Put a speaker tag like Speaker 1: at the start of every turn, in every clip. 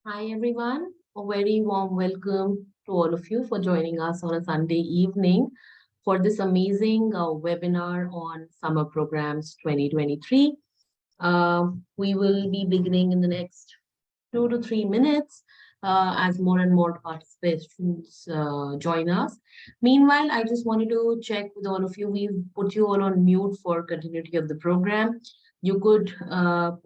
Speaker 1: Hi, everyone. A very warm welcome to all of you for joining us on a Sunday evening for this amazing webinar on summer programs 2023. We will be beginning in the next 2 to 3 minutes as more and more participants join us. Meanwhile, I just wanted to check with all of you. We've put you all on mute for continuity of the program. You could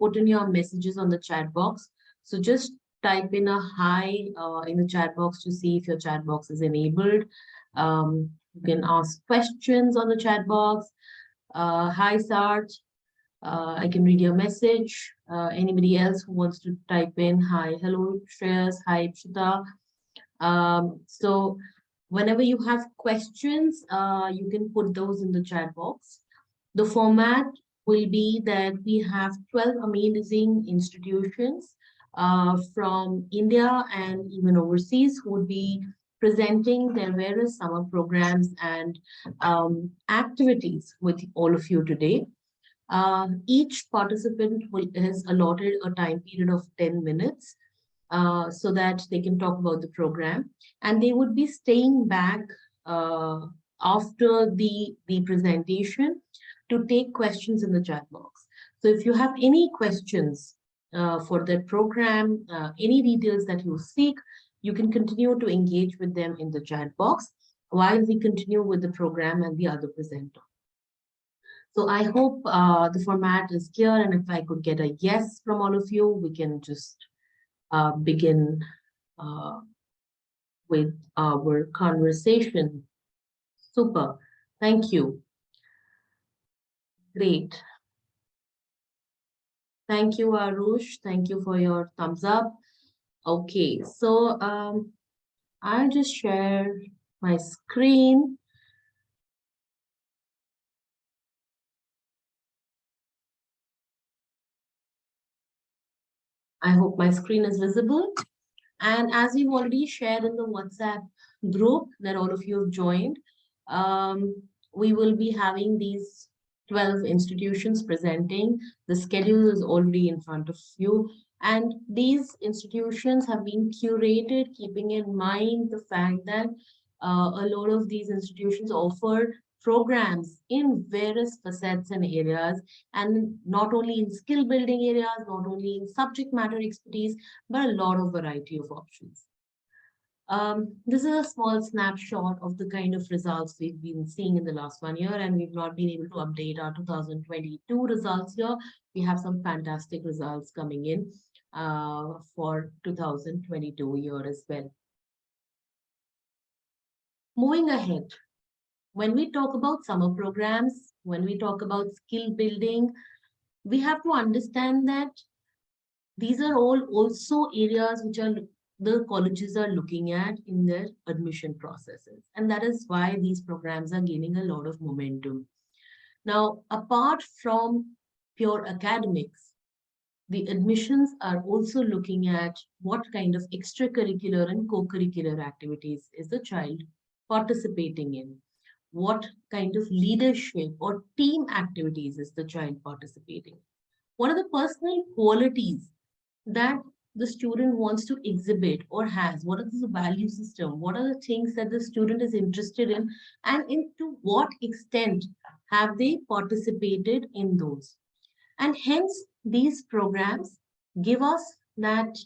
Speaker 1: put in your messages on the chat box. So just type in a hi in the chat box to see if your chat box is enabled. You can ask questions on the chat box. Hi, Sarge. I can read your message. Anybody else who wants to type in, hi, hello, Shreyas, hi, Pshita. So whenever you have questions, you can put those in the chat box. The format will be that we have 12 amazing institutions from India and even overseas who would be presenting their various summer programs and activities with all of you today. Each participant has allotted a time period of 10 minutes so that they can talk about the program. And they would be staying back uh, after the presentation to take questions in the chat box. So if you have any questions for that program, any details that you seek, you can continue to engage with them in the chat box while we continue with the program and the other presenter. So I hope the format is clear, and if I could get a yes from all of you, we can just begin uh, with our conversation. Super. Thank you. Great. Thank you, Arush. Thank you for your thumbs up. Okay, so I'll just share my screen. I hope my screen is visible. And as we've already shared in the WhatsApp group that all of you have joined, we will be having these 12 institutions presenting. The schedule is already in front of you. And these institutions have been curated, keeping in mind the fact that a lot of these institutions offer programs in various facets and areas, and not only in skill building areas, not only in subject matter expertise, but a lot of variety of options. This is a small snapshot of the kind of results we've been seeing in the last 1 year, and we've not been able to update our 2022 results here. We have some fantastic results coming in for 2022 year as well. Moving ahead, when we talk about summer programs, when we talk about skill building, we have to understand that these are all also areas which are the colleges are looking at in their admission processes. And that is why these programs are gaining a lot of momentum. Now, apart from pure academics, the admissions are also looking at what kind of extracurricular and co-curricular activities is the child participating in. What kind of leadership or team activities is the child participating? What are the personal qualities that the student wants to exhibit or has? What is the value system? What are the things that the student is interested in? And to what extent have they participated in those? And hence, these programs give us that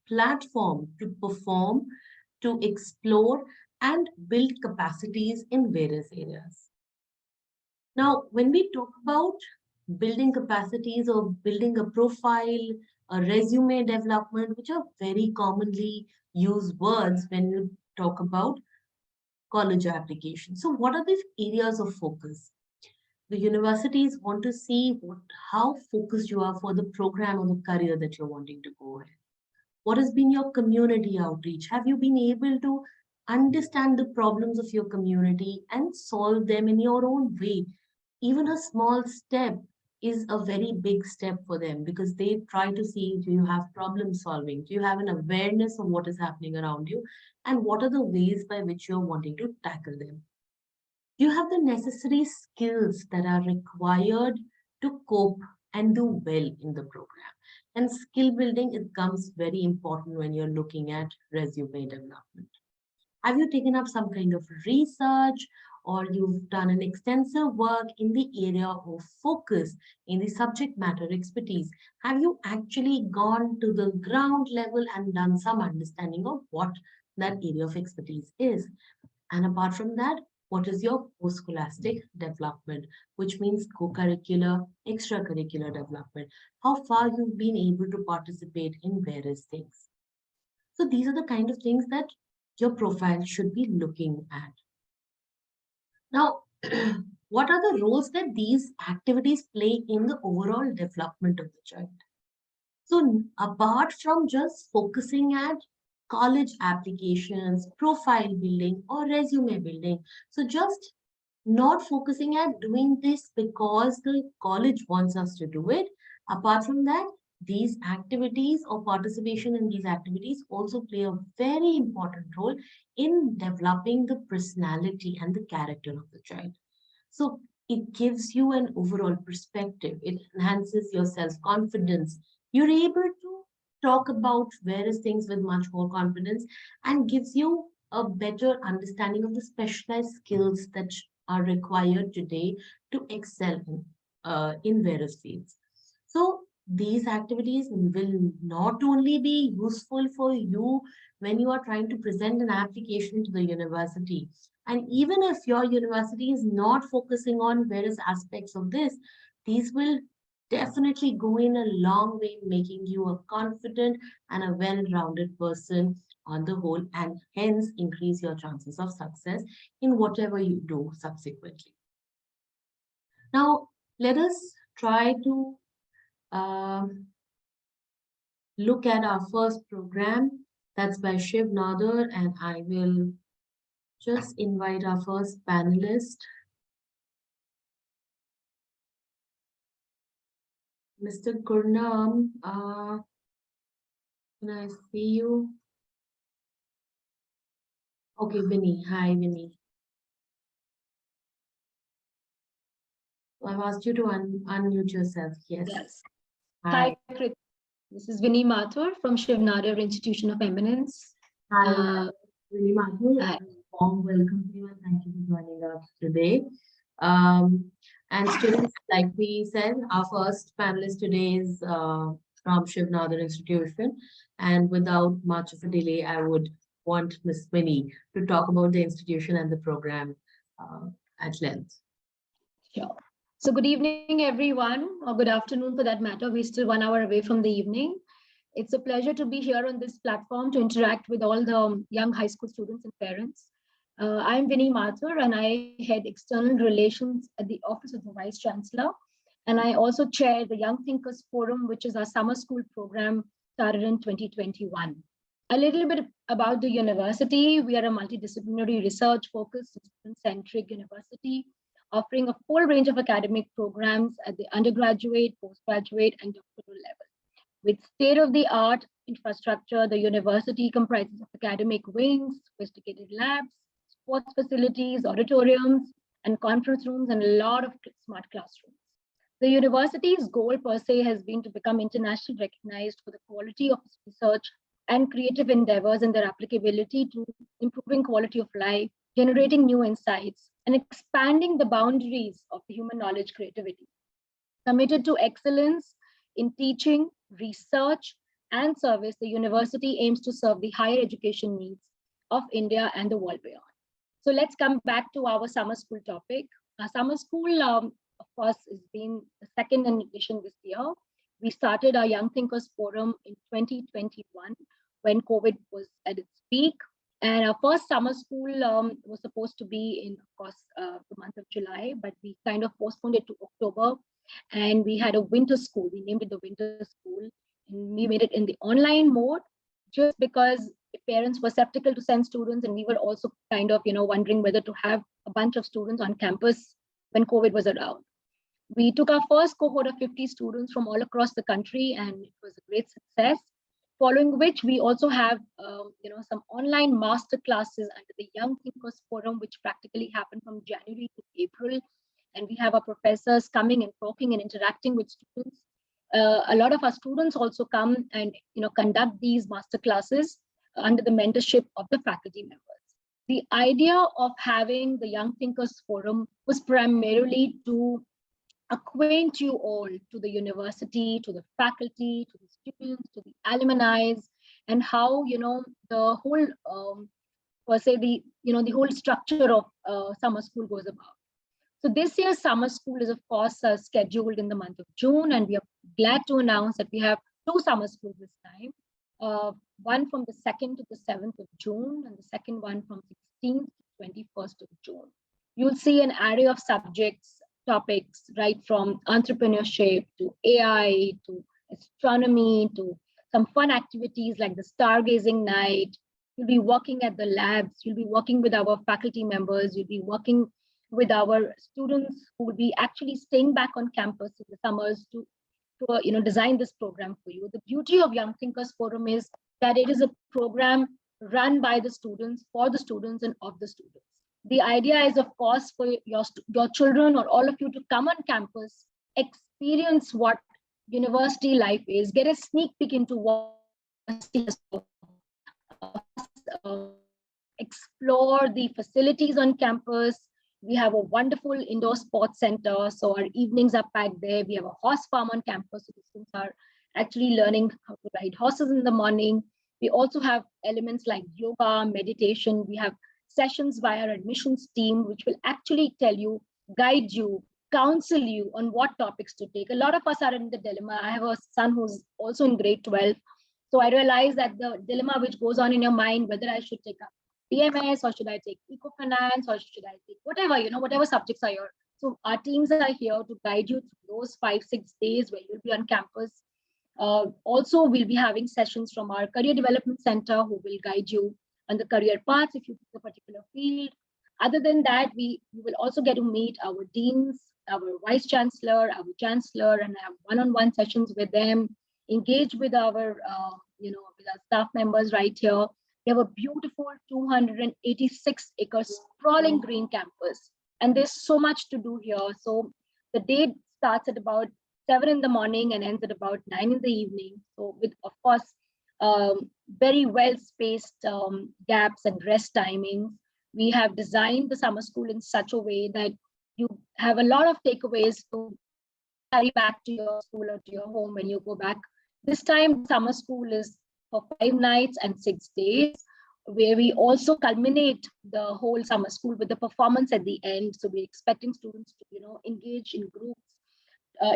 Speaker 1: platform to perform, to explore, and build capacities in various areas. Now, when we talk about building capacities or building a profile, a resume development, which are very commonly used words when you talk about college application. So, what are the areas of focus? The universities want to see how focused you are for the program or the career that you're wanting to go ahead. What has been your community outreach? Have you been able to understand the problems of your community and solve them in your own way? Even a small step is a very big step for them because they try to see, do you have problem solving? Do you have an awareness of what is happening around you? And what are the ways by which you're wanting to tackle them? Do you have the necessary skills that are required to cope and do well in the program? And skill building, it becomes very important when you're looking at resume development. Have you taken up some kind of research, or you've done an extensive work in the area of focus, in the subject matter expertise? Have you actually gone to the ground level and done some understanding of what that area of expertise is? And apart from that, what is your post-scholastic development, which means co-curricular, extracurricular development? How far you've been able to participate in various things. So these are the kind of things that your profile should be looking at. Now, what are the roles that these activities play in the overall development of the child? So apart from just focusing at college applications, profile building, or resume building, so just not focusing at doing this because the college wants us to do it. Apart from that, these activities or participation in these activities also play a very important role in developing the personality and the character of the child. So it gives you an overall perspective. It enhances your self-confidence. You're able to talk about various things with much more confidence and gives you a better understanding of the specialized skills that are required today to excel in various fields. So these activities will not only be useful for you when you are trying to present an application to the university, and even if your university is not focusing on various aspects of this, these will definitely go in a long way in making you a confident and a well-rounded person on the whole, and hence increase your chances of success in whatever you do subsequently. Now, let us try to look at our first program. That's by Shiv Nadar, and I will just invite our first panelist, Mr. Gurnam. Can I see you? Okay, Vinny. Hi, Vinny. I've asked you to unmute yourself. Yes.
Speaker 2: Yes.
Speaker 1: Hi.
Speaker 2: Hi, Krit. This is Vinny Mathur from Shiv Nadar Institution of Eminence.
Speaker 1: Hi, Vinny Mathur. Warm welcome to you and thank you for joining us today. And students, like we said, our first panelist today is from Shiv Nadar Institution. And without much of a delay, I would want Ms. Winnie to talk about the institution and the program at length.
Speaker 2: Sure. So good evening, everyone, or good afternoon for that matter. We're still 1 hour away from the evening. It's a pleasure to be here on this platform to interact with all the young high school students and parents. I'm Vinny Mathur, and I head external relations at the Office of the Vice Chancellor. And I also chair the Young Thinkers Forum, which is our summer school program started in 2021. A little bit about the university. We are a multidisciplinary research-focused, student-centric university offering a full range of academic programs at the undergraduate, postgraduate, and doctoral level. With state-of-the-art infrastructure, the university comprises of academic wings, sophisticated labs, sports facilities, auditoriums, and conference rooms, and a lot of smart classrooms. The university's goal per se has been to become internationally recognized for the quality of its research and creative endeavors and their applicability to improving quality of life, generating new insights, and expanding the boundaries of human knowledge creativity. Committed to excellence in teaching, research, and service, the university aims to serve the higher education needs of India and the world beyond. So let's come back to our summer school topic. Our summer school, of course, has been the second edition this year. We started our Young Thinkers Forum in 2021 when COVID was at its peak. And our first summer school was supposed to be in, of course, the month of July, but we kind of postponed it to October. And we had a winter school. We named it the winter school. And we made it in the online mode just because parents were skeptical to send students. And we were also kind of, wondering whether to have a bunch of students on campus when COVID was around. We took our first cohort of 50 students from all across the country, and it was a great success. Following which, we also have some online master classes under the Young Thinkers Forum, which practically happened from January to April. And we have our professors coming and talking and interacting with students. a lot of our students also come and conduct these master classes under the mentorship of the faculty members. The idea of having the Young Thinkers Forum was primarily to acquaint you all to the university, to the faculty, to the students, to the alumni, and how the whole per se the whole structure of summer school goes about. So this year's summer school is of course scheduled in the month of June, and we are glad to announce that we have 2 summer schools this time. One from the 2nd to the 7th of June, and the second one from 16th to 21st of June. You'll see an array of subjects, topics, right from entrepreneurship to AI to astronomy to some fun activities like the stargazing night. You'll be working at the labs, you'll be working with our faculty members, you'll be working with our students who will be actually staying back on campus in the summers to design this program for you. The beauty of Young Thinkers Forum is that it is a program run by the students, for the students, and of the students. The idea is, of course, for your children or all of you to come on campus, experience what university life is, get a sneak peek into what explore the facilities on campus. We have a wonderful indoor sports center, so our evenings are packed there. We have a horse farm on campus, so the students are actually learning how to ride horses in the morning. We also have elements like yoga, meditation. We have sessions by our admissions team, which will actually tell you, guide you, counsel you on what topics to take. A lot of us are in the dilemma. I have a son who's also in grade 12. So I realize that the dilemma which goes on in your mind, whether I should take up PMS or should I take eco-finance or should I take whatever, whatever subjects are yours. So our teams are here to guide you through those 5-6 days where you'll be on campus. Also, we'll be having sessions from our Career Development Center who will guide you on the career paths if you pick a particular field. Other than that, you will also get to meet our deans, our vice chancellor, our chancellor, and have one-on-one sessions with them, engage with our, with our staff members right here. We have a beautiful 286-acre sprawling green campus, and there's so much to do here. So the day starts at about 7 in the morning and ends at about 9 in the evening. So with, of course, very well-spaced gaps and rest timings. We have designed the summer school in such a way that you have a lot of takeaways to carry back to your school or to your home when you go back. This time, summer school is for 5 nights and 6 days, where we also culminate the whole summer school with the performance at the end. So we're expecting students to, engage in groups,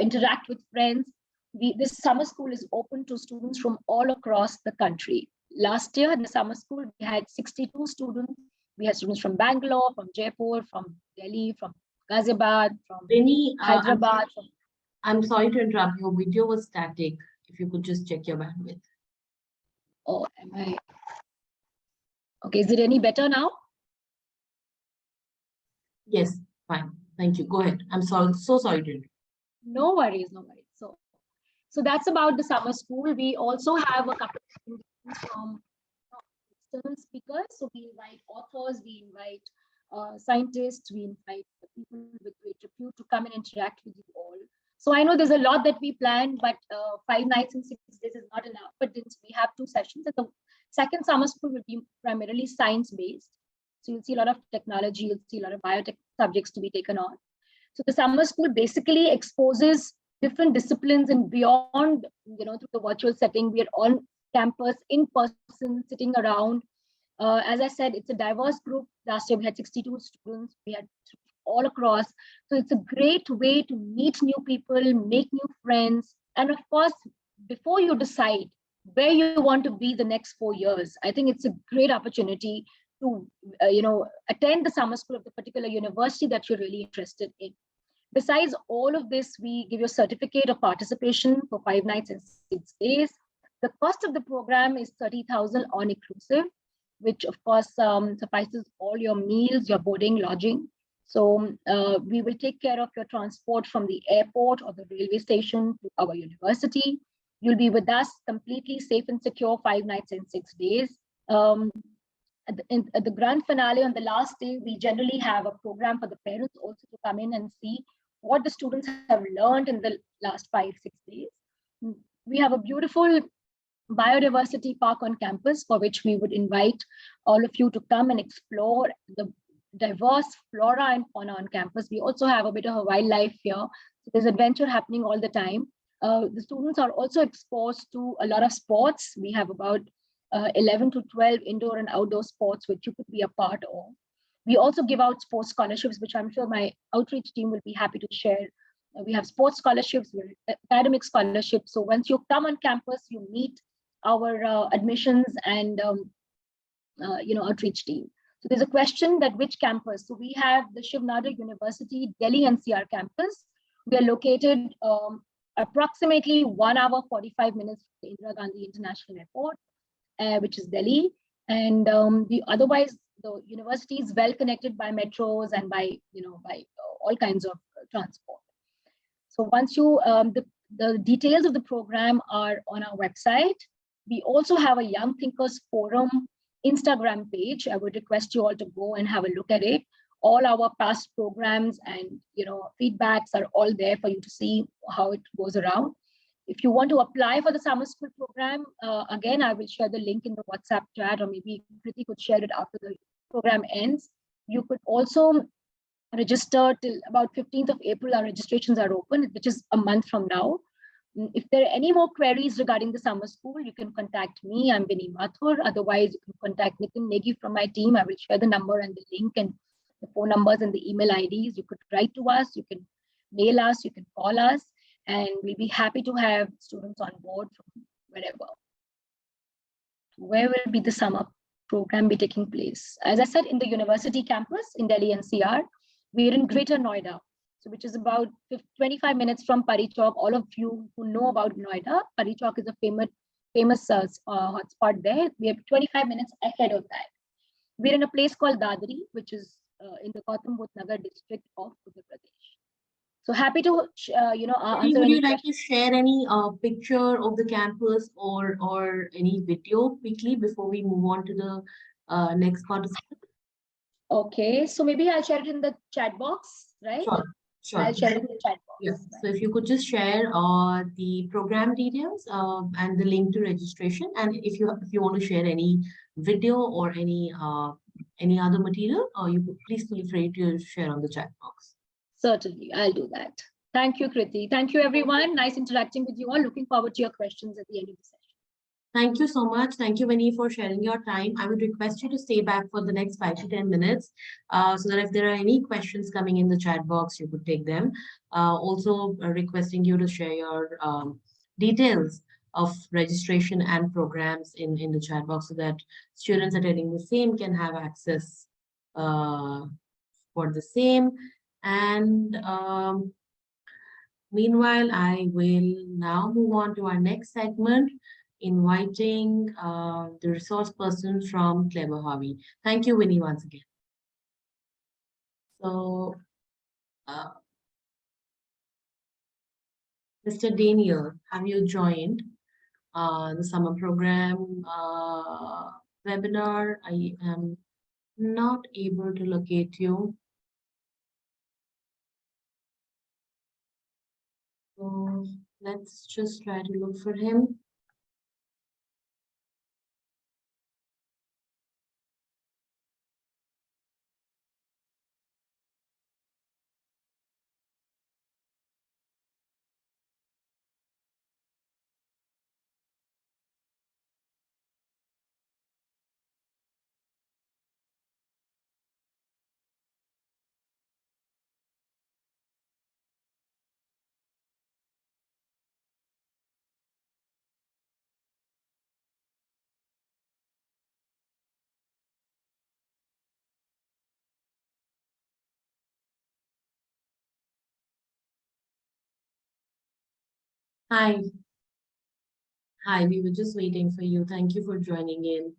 Speaker 2: interact with friends. This summer school is open to students from all across the country. Last year in the summer school, we had 62 students. We had students from Bangalore, from Jaipur, from Delhi, from Ghaziabad, from Hyderabad.
Speaker 1: I'm sorry to interrupt. Your video was static. If you could just check your bandwidth.
Speaker 2: Oh, am I? Okay, is it any better now?
Speaker 1: Yes, fine. Thank you. Go ahead. I'm sorry. So sorry to interrupt.
Speaker 2: No worries, no worries. So that's about the summer school. We also have a couple of invitations from external speakers. So we invite authors, we invite scientists, we invite people with great repute to come and interact with you all. So I know there's a lot that we planned, but 5 nights and 6 days is not enough. But we have 2 sessions. And the second summer school will be primarily science-based. So you'll see a lot of technology, you'll see a lot of biotech subjects to be taken on. So the summer school basically exposes different disciplines and beyond, through the virtual setting. We are on campus, in person, sitting around. As I said, it's a diverse group. Last year we had 62 students. We had all across. So it's a great way to meet new people, make new friends. And of course, before you decide where you want to be the next 4 years, I think it's a great opportunity to, attend the summer school of the particular university that you're really interested in. Besides all of this, we give you a certificate of participation for 5 nights and 6 days. The cost of the program is 30,000 all inclusive, which of course suffices all your meals, your boarding, lodging. So we will take care of your transport from the airport or the railway station to our university. You'll be with us completely safe and secure 5 nights and 6 days. At the grand finale on the last day, we generally have a program for the parents also to come in and see what the students have learned in the last 5-6 days. We have a beautiful biodiversity park on campus, for which we would invite all of you to come and explore the diverse flora and fauna on campus. We also have a bit of a wildlife here. So there's adventure happening all the time. The students are also exposed to a lot of sports. We have about 11 to 12 indoor and outdoor sports, which you could be a part of. We also give out sports scholarships, which I'm sure my outreach team will be happy to share. We have sports scholarships, academic scholarships. So once you come on campus, you meet our admissions and outreach team. So there's a question that which campus? So we have the Shiv Nadar University Delhi NCR campus. We are located approximately 1 hour 45 minutes from the Indira Gandhi International Airport, which is Delhi. And otherwise, the university is well connected by metros and by all kinds of transport. So once you the details of the program are on our website. We also have a Young Thinkers Forum Instagram page. I would request you all to go and have a look at it. All our past programs and feedbacks are all there for you to see how it goes around. If you want to apply for the summer school program, again, I will share the link in the WhatsApp chat, or maybe Kriti could share it after the program ends. You could also register till about 15th of April. Our registrations are open, which is a month from now. If there are any more queries regarding the summer school, you can contact me. I'm Vinny Mathur. Otherwise, you can contact Nitin Negi from my team. I will share the number and the link and the phone numbers and the email IDs. You could write to us, you can mail us, you can call us, and we'll be happy to have students on board from wherever. Where will be the summer program be taking place? As I said, in the university campus in Delhi NCR. We're in Greater Noida, so which is about 25 minutes from Pari Chowk. All of you who know about Noida, Pari Chowk is a famous hotspot there. We are 25 minutes ahead of that. We're in a place called Dadri, which is in the Gautam Budh Nagar district of Uttar Pradesh. So happy to answer.
Speaker 1: Would you like to share any picture of the campus or any video quickly before we move on to the next participant?
Speaker 2: Okay, so maybe I'll share it in the chat box, right?
Speaker 1: Sure.
Speaker 2: I'll share it in the chat box.
Speaker 1: Yes. So if you could just share the program details and the link to registration, and if you want to share any video or any other material, you could please feel free to share on the chat box.
Speaker 2: Certainly, I'll do that. Thank you, Kriti. Thank you, everyone. Nice interacting with you all. Looking forward to your questions at the end of the session.
Speaker 1: Thank you so much. Thank you, Vinny, for sharing your time. I would request you to stay back for the next 5 to 10 minutes so that if there are any questions coming in the chat box, you could take them. Also requesting you to share your details of registration and programs in the chat box so that students attending the same can have access for the same. And meanwhile, I will now move on to our next segment, inviting the resource person from Clever Harvey. Thank you, Winnie, once again. So, Mr. Daniel, have you joined the summer program webinar? I am not able to locate you. So let's just try to look for him. Hi. Hi, we were just waiting for you. Thank you for joining in.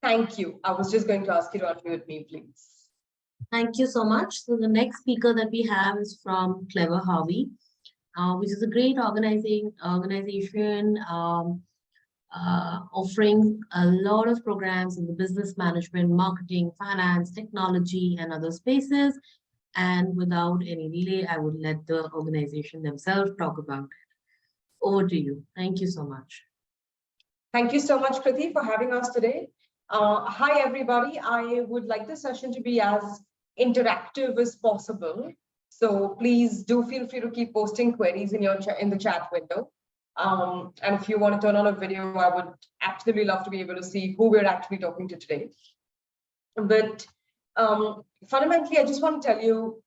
Speaker 3: Thank you. I was just going to ask you to unmute me, please.
Speaker 1: Thank you so much. So the next speaker that we have is from Clever Harvey, which is a great organization offering a lot of programs in the business management, marketing, finance, technology, and other spaces. And without any delay, I would let the organization themselves talk about it. Over to you. Thank you so much.
Speaker 3: Thank you so much, Kriti, for having us today. Hi, everybody. I would like this session to be as interactive as possible. So please do feel free to keep posting queries in the chat window. And if you want to turn on a video, I would absolutely love to be able to see who we're actually talking to today. But fundamentally, I just want to tell you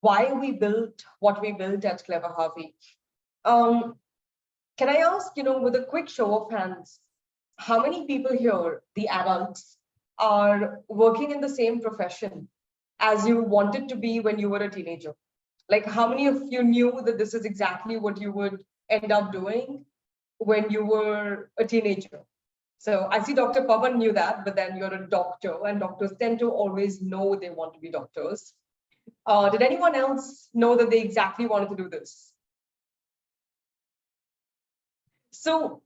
Speaker 3: why we built what we built at Clever Harvey. Can I ask, with a quick show of hands, how many people here, the adults, are working in the same profession as you wanted to be when you were a teenager? Like, how many of you knew that this is exactly what you would end up doing when you were a teenager? So I see Dr. Pavan knew that, but then you're a doctor, and doctors tend to always know they want to be doctors. Did anyone else know that they exactly wanted to do this? So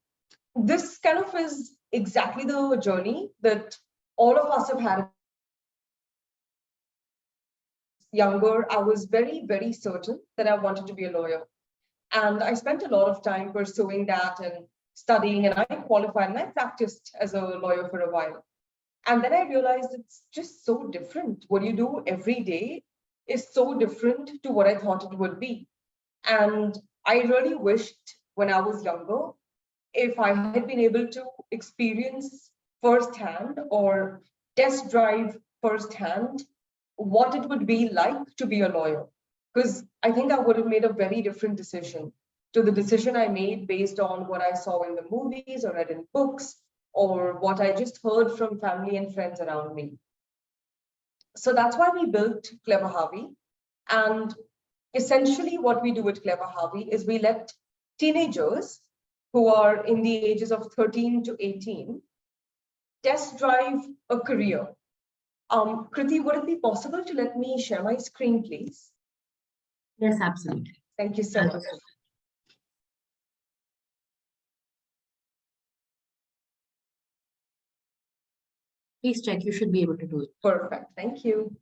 Speaker 3: this kind of is exactly the journey that all of us have had. Younger, I was very, very certain that I wanted to be a lawyer. And I spent a lot of time pursuing that and studying, and I qualified and I practiced as a lawyer for a while. And then I realized it's just so different. What you do every day is so different to what I thought it would be. And I really wished when I was younger, if I had been able to experience firsthand or test drive firsthand what it would be like to be a lawyer. Because I think I would have made a very different decision to the decision I made based on what I saw in the movies or read in books or what I just heard from family and friends around me. So that's why we built Clever Harvey. And essentially what we do at Clever Harvey is we let teenagers who are in the ages of 13 to 18 test drive a career. Kriti, would it be possible to let me share my screen, please?
Speaker 1: Yes, absolutely.
Speaker 3: Thank you so much.
Speaker 1: Please check, you should be able to do it.
Speaker 3: Perfect, thank you.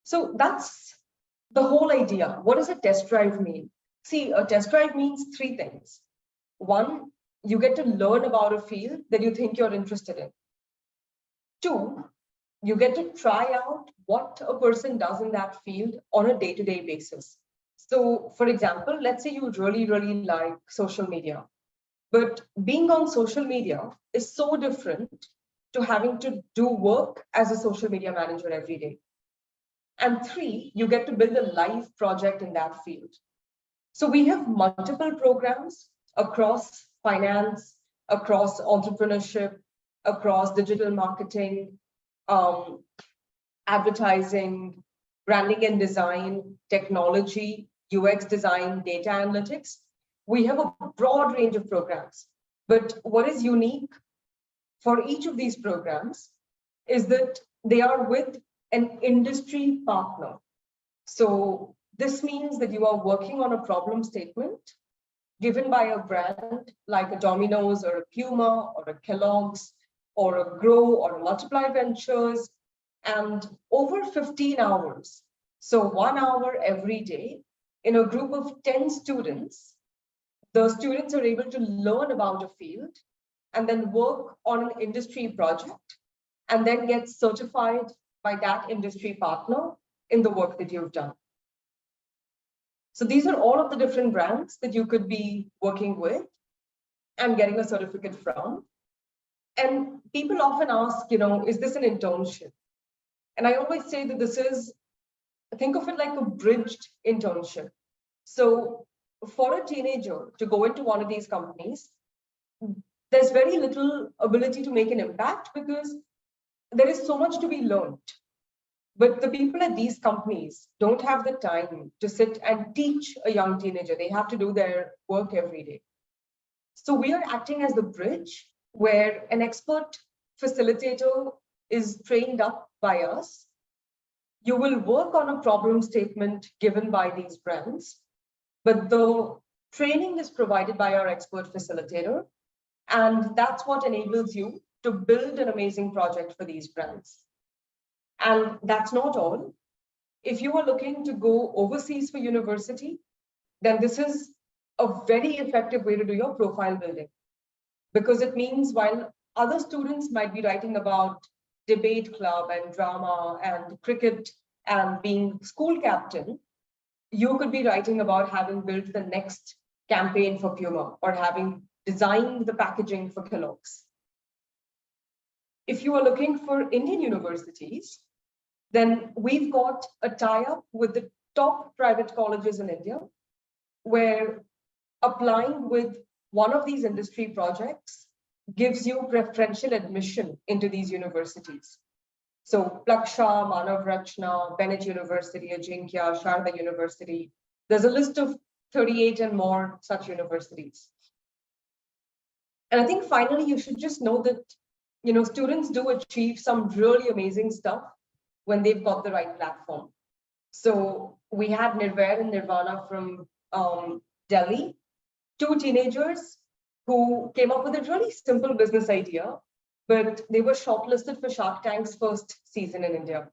Speaker 3: So that's the whole idea. What does a test drive mean? See, a test drive means three things. One, you get to learn about a field that you think you're interested in. Two, you get to try out what a person does in that field on a day-to-day basis. So, for example, let's say you really, really like social media, but being on social media is so different to having to do work as a social media manager every day. And three, you get to build a live project in that field. So we have multiple programs across finance, across entrepreneurship, across digital marketing, advertising, branding and design, technology, UX design, data analytics. We have a broad range of programs. But what is unique for each of these programs is that they are with an industry partner. So this means that you are working on a problem statement given by a brand like a Domino's or a Puma or a Kellogg's or a Grow or a Multiply Ventures, and over 15 hours. So 1 hour every day in a group of 10 students, the students are able to learn about a field and then work on an industry project and then get certified by that industry partner in the work that you've done. So these are all of the different brands that you could be working with and getting a certificate from. And people often ask, is this an internship? And I always say that this is, think of it like a bridged internship. So for a teenager to go into one of these companies, there's very little ability to make an impact because there is so much to be learned. But the people at these companies don't have the time to sit and teach a young teenager. They have to do their work every day. So we are acting as the bridge where an expert facilitator is trained up by us. You will work on a problem statement given by these brands, but the Training is provided by our expert facilitator, and that's what enables you to build an amazing project for these brands. And that's not all. If you are looking to go overseas for university, then this is a very effective way to do your profile building. Because it means while other students might be writing about debate club and drama and cricket and being school captain, you could be writing about having built the next campaign for Puma or having designed the packaging for Kellogg's. If you are looking for Indian universities, then we've got a tie-up with the top private colleges in India, where applying with one of these industry projects gives you preferential admission into these universities. So Plaksha, Manav Rachna, Bennett University, Ajinkya, Sharda University. There's a list of 38 and more such universities. And I think finally, you should just know that, students do achieve some really amazing stuff when they've got the right platform. So we had Nirvair and Nirvana from Delhi, two teenagers who came up with a really simple business idea, but they were shortlisted for Shark Tank's first season in India.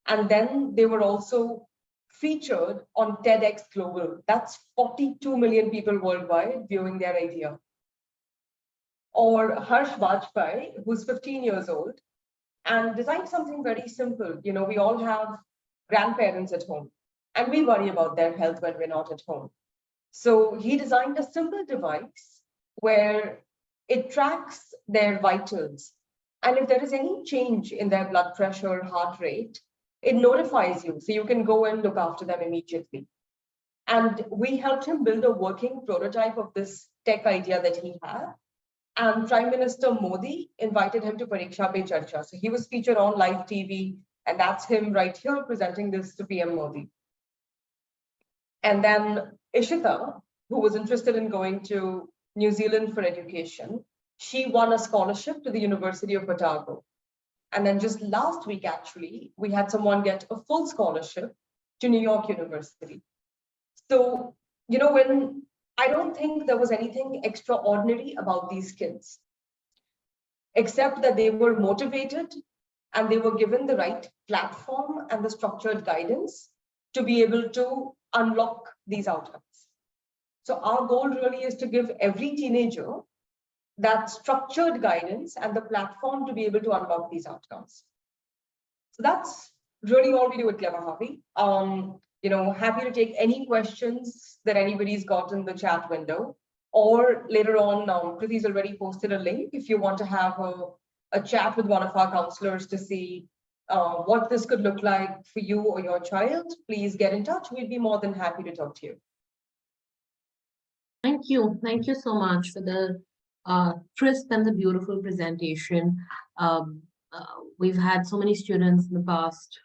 Speaker 3: And then they were also featured on TEDx Global. That's 42 million people worldwide viewing their idea. Or Harsh Vajpayee, who's 15 years old, and designed something very simple. We all have grandparents at home, and we worry about their health when we're not at home. So he designed a simple device where it tracks their vitals. And if there is any change in their blood pressure, heart rate, it notifies you. So you can go and look after them immediately. And we helped him build a working prototype of this tech idea that he had. And Prime Minister Modi invited him to Pariksha Pe Charcha. So he was featured on live TV, and that's him right here presenting this to PM Modi. And then Ishita, who was interested in going to New Zealand for education, she won a scholarship to the University of Otago. And then just last week, actually, we had someone get a full scholarship to New York University. So, when I don't think there was anything extraordinary about these kids, except that they were motivated and they were given the right platform and the structured guidance to be able to unlock these outcomes. So our goal really is to give every teenager that structured guidance and the platform to be able to unlock these outcomes. So that's really all we do at Clever Hobby. Happy to take any questions that anybody's got in the chat window, or later on, Kriti's already posted a link if you want to have a chat with one of our counselors to see what this could look like for you or your child. Please get in touch. We'd be more than happy to talk to you.
Speaker 1: Thank you. Thank you so much for the crisp and the beautiful presentation. We've had so many students in the past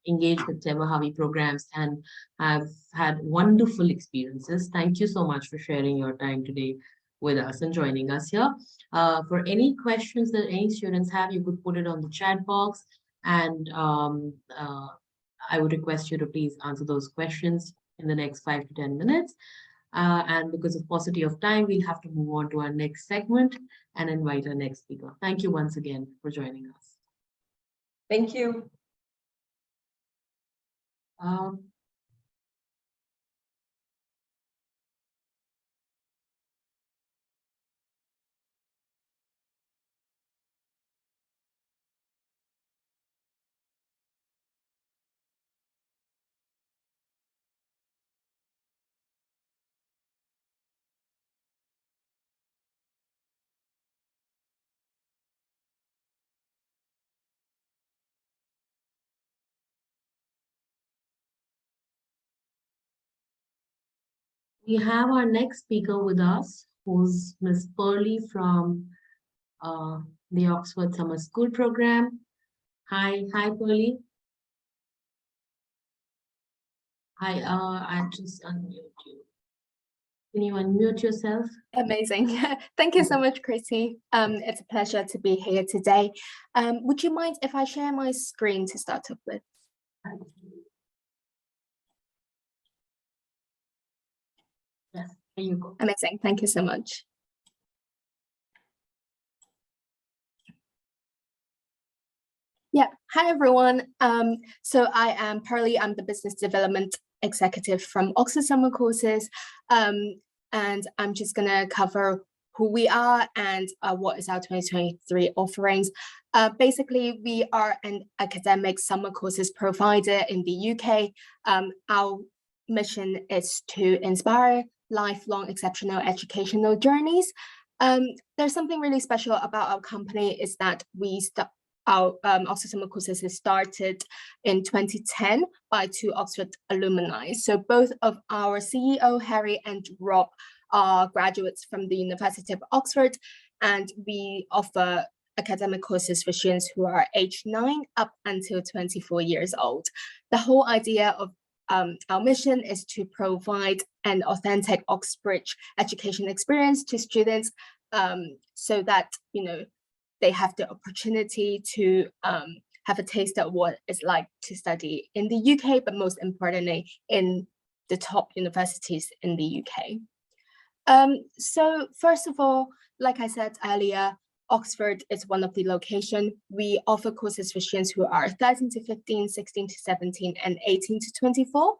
Speaker 1: engage with Clever Hobby programs and have had wonderful experiences. Thank you so much for sharing your time today with us and joining us here. For any questions that any students have, you could put it on the chat box, and I would request you to please answer those questions in the next 5 to 10 minutes. And because of paucity of time, we'll have to move on to our next segment and invite our next speaker. Thank you once again for joining us.
Speaker 3: Thank you.
Speaker 1: We have our next speaker with us, who's Ms. Pearly from the Oxford Summer School Program. Hi, Pearly. Hi, I just unmute you. Can you unmute yourself?
Speaker 4: Amazing. Thank you so much, Kriti. It's a pleasure to be here today. Would you mind if I share my screen to start off with?
Speaker 1: Yes. There you go.
Speaker 4: Amazing. Thank you so much. Yeah. Hi, everyone. So I am Pearly. I'm the Business Development Executive from Oxford Summer Courses. And I'm just going to cover who we are and what is our 2023 offerings. Basically, we are an academic summer courses provider in the UK. Our mission is to inspire lifelong exceptional educational journeys. There's something really special about our company is that our Oxford Summer Courses is started in 2010 by 2 Oxford alumni. So both of our CEO, Harry and Rob, are graduates from the University of Oxford, and we offer academic courses for students who are aged 9 up until 24 years old. The whole idea of our mission is to provide an authentic Oxbridge education experience to students, so that they have the opportunity to have a taste of what it's like to study in the UK, but most importantly, in the top universities in the UK. So first of all, like I said earlier, Oxford is one of the locations. We offer courses for students who are 13 to 15, 16 to 17, and 18 to 24.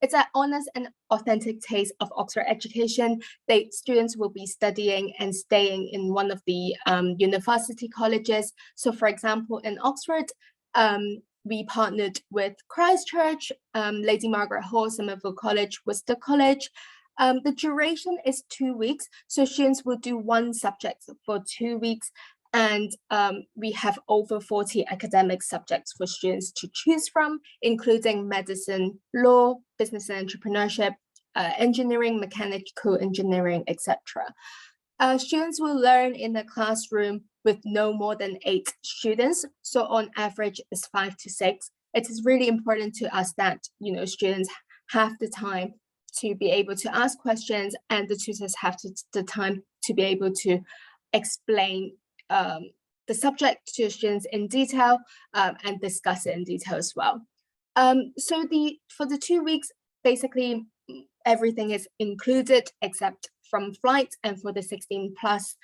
Speaker 4: It's an honest and authentic taste of Oxford education. Students will be studying and staying in one of the university colleges. So for example, in Oxford, we partnered with Christ Church, Lady Margaret Hall, Somerville College, Worcester College. The duration is 2 weeks. So students will do one subject for 2 weeks. And we have over 40 academic subjects for students to choose from, including medicine, law, business and entrepreneurship, engineering, mechanical engineering, etc. Students will learn in the classroom with no more than 8 students. So on average, it's 5 to 6. It is really important to us that students have the time to be able to ask questions, and the tutors have the time to be able to explain the subject to students in detail and discuss it in detail as well. So for the 2 weeks, basically everything is included except from flight, and for the 16 plus,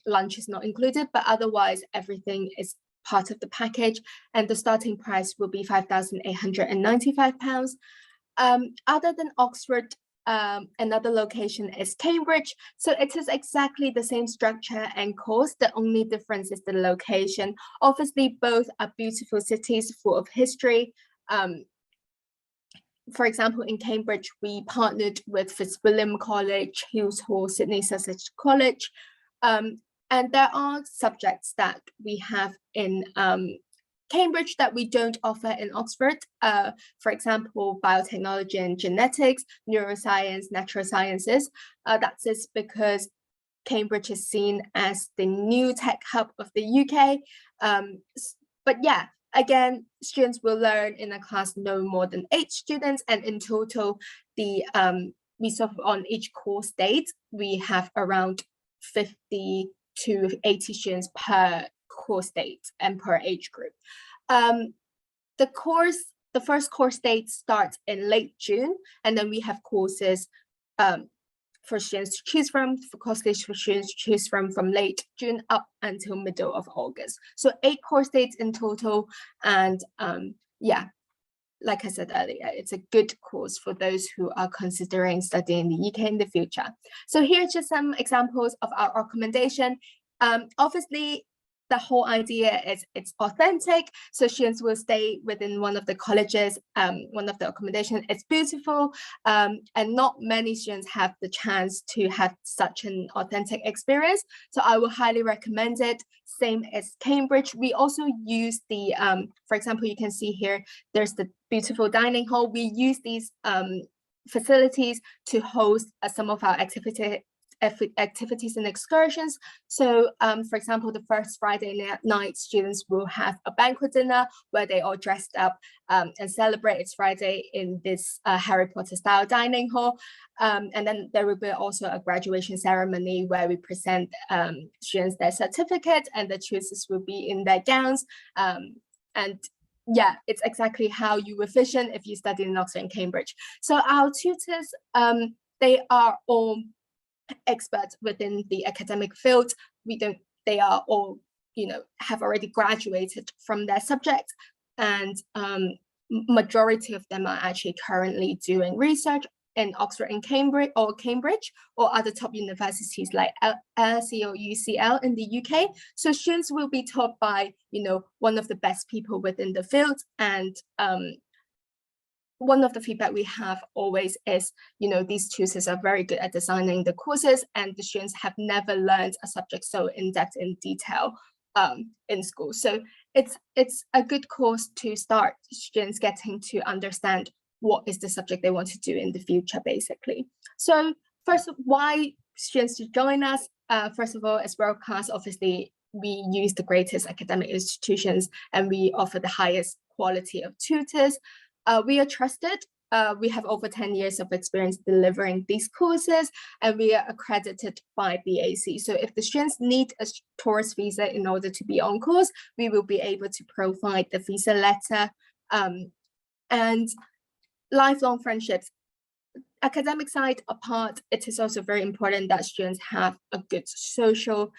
Speaker 4: lunch is not included, but otherwise everything is part of the package, and the starting price will be £5,895. Other than Oxford, another location is Cambridge. So it is exactly the same structure and course. The only difference is the location. Obviously, both are beautiful cities full of history. For example, in Cambridge, we partnered with Fitzwilliam College, Hughes Hall, Sydney Sussex College. And there are subjects that we have in Cambridge that we don't offer in Oxford. For example, biotechnology and genetics, neuroscience, natural sciences. That's just because Cambridge is seen as the new tech hub of the UK. But yeah, again, students will learn in a class no more than 8 students, and in total, we sort of on each course date, we have around 50 to 80 students per course date and per age group. The first course date starts in late June, and then we have courses for students to choose from, for course dates for students to choose from late June up until middle of August. So 8 course dates in total, and yeah, like I said earlier, it's a good course for those who are considering studying in the UK in the future. So here's just some examples of our recommendation. Obviously, the whole idea is it's authentic, so students will stay within one of the colleges, one of the accommodation. It's beautiful, and not many students have the chance to have such an authentic experience. So I will highly recommend it. Same as Cambridge. We also use the, for example, you can see here, there's the beautiful dining hall. We use these facilities to host some of our activities and excursions. So for example, the first Friday night, students will have a banquet dinner where they all dressed up and celebrate It's Friday in this Harry Potter style dining hall. And then there will be also a graduation ceremony where we present students their certificate, and the tutors will be in their gowns. And yeah, it's exactly how you would vision if you study in Oxford and Cambridge. So our tutors they are all experts within the academic field. They are all, have already graduated from their subject, and majority of them are actually currently doing research in Oxford and Cambridge or other top universities like LSE or UCL in the UK. So students will be taught by, one of the best people within the field. And one of the feedback we have always is, these tutors are very good at designing the courses, and the students have never learned a subject so in-depth in detail in school. So it's a good course to start students getting to understand what is the subject they want to do in the future, basically. So first, why students should join us? First of all, as WorldClass, obviously, we use the greatest academic institutions and we offer the highest quality of tutors. We are trusted. We have over 10 years of experience delivering these courses, and we are accredited by BAC. So if the students need a tourist visa in order to be on course, we will be able to provide the visa letter. And lifelong friendships. Academic side apart, it is also very important that students have a good social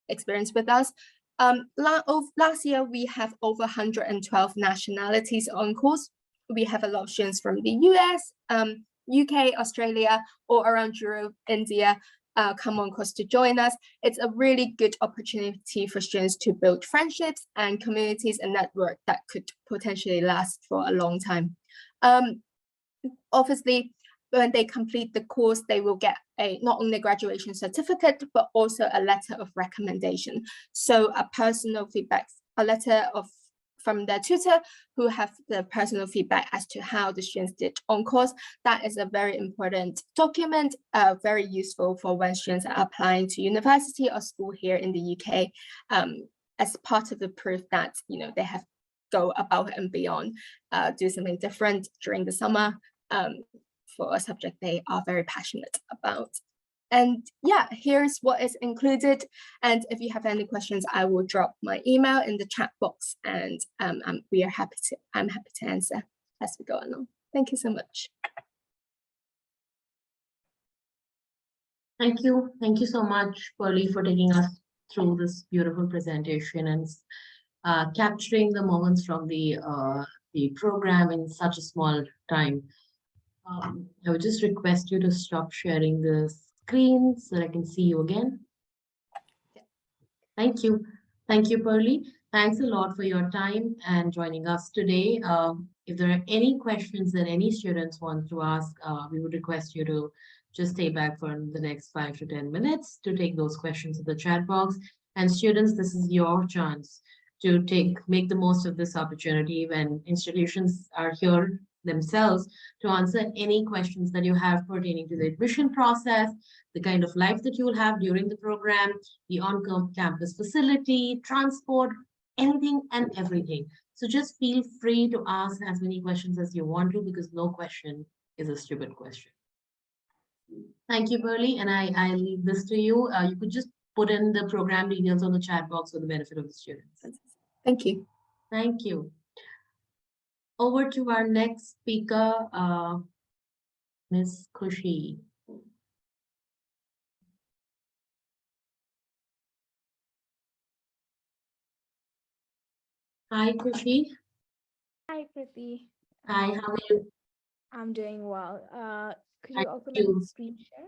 Speaker 4: experience with us. Last year, we have over 112 nationalities on course. We have a lot of students from the US, UK, Australia, all around Europe, India, come on course to join us. It's a really good opportunity for students to build friendships and communities and network that could potentially last for a long time. Obviously, when they complete the course, they will get not only a graduation certificate, but also a letter of recommendation. So a personal feedback, a letter from their tutor who have the personal feedback as to how the students did on course. That is a very important document, very useful for when students are applying to university or school here in the UK, as part of the proof that, they have go above and beyond, do something different during the summer for a subject they are very passionate about. And yeah, here's what is included. And if you have any questions, I will drop my email in the chat box, and I'm happy to answer as we go along. Thank you so much.
Speaker 1: Thank you. Thank you so much, Pearly, for taking us through this beautiful presentation and capturing the moments from the program in such a small time. I would just request you to stop sharing the screen so that I can see you again. Thank you. Thank you, Pearly. Thanks a lot for your time and joining us today. If there are any questions that any students want to ask, we would request you to just stay back for the next 5 to 10 minutes to take those questions in the chat box. And students, this is your chance to make the most of this opportunity when institutions are here themselves to answer any questions that you have pertaining to the admission process, the kind of life that you will have during the program, the on-campus facility, transport, anything and everything. So just feel free to ask as many questions as you want to, because no question is a stupid question. Thank you, Pearly, and I leave this to you. You could just put in the program details on the chat box for the benefit of the students.
Speaker 4: Thank you.
Speaker 1: Thank you. Over to our next speaker, Ms. Khushi. Hi, Khushi.
Speaker 5: Hi, Kriti.
Speaker 1: Hi, how are you?
Speaker 5: I'm doing well. Could
Speaker 1: Thank
Speaker 5: you also let
Speaker 1: you.
Speaker 5: me screen share?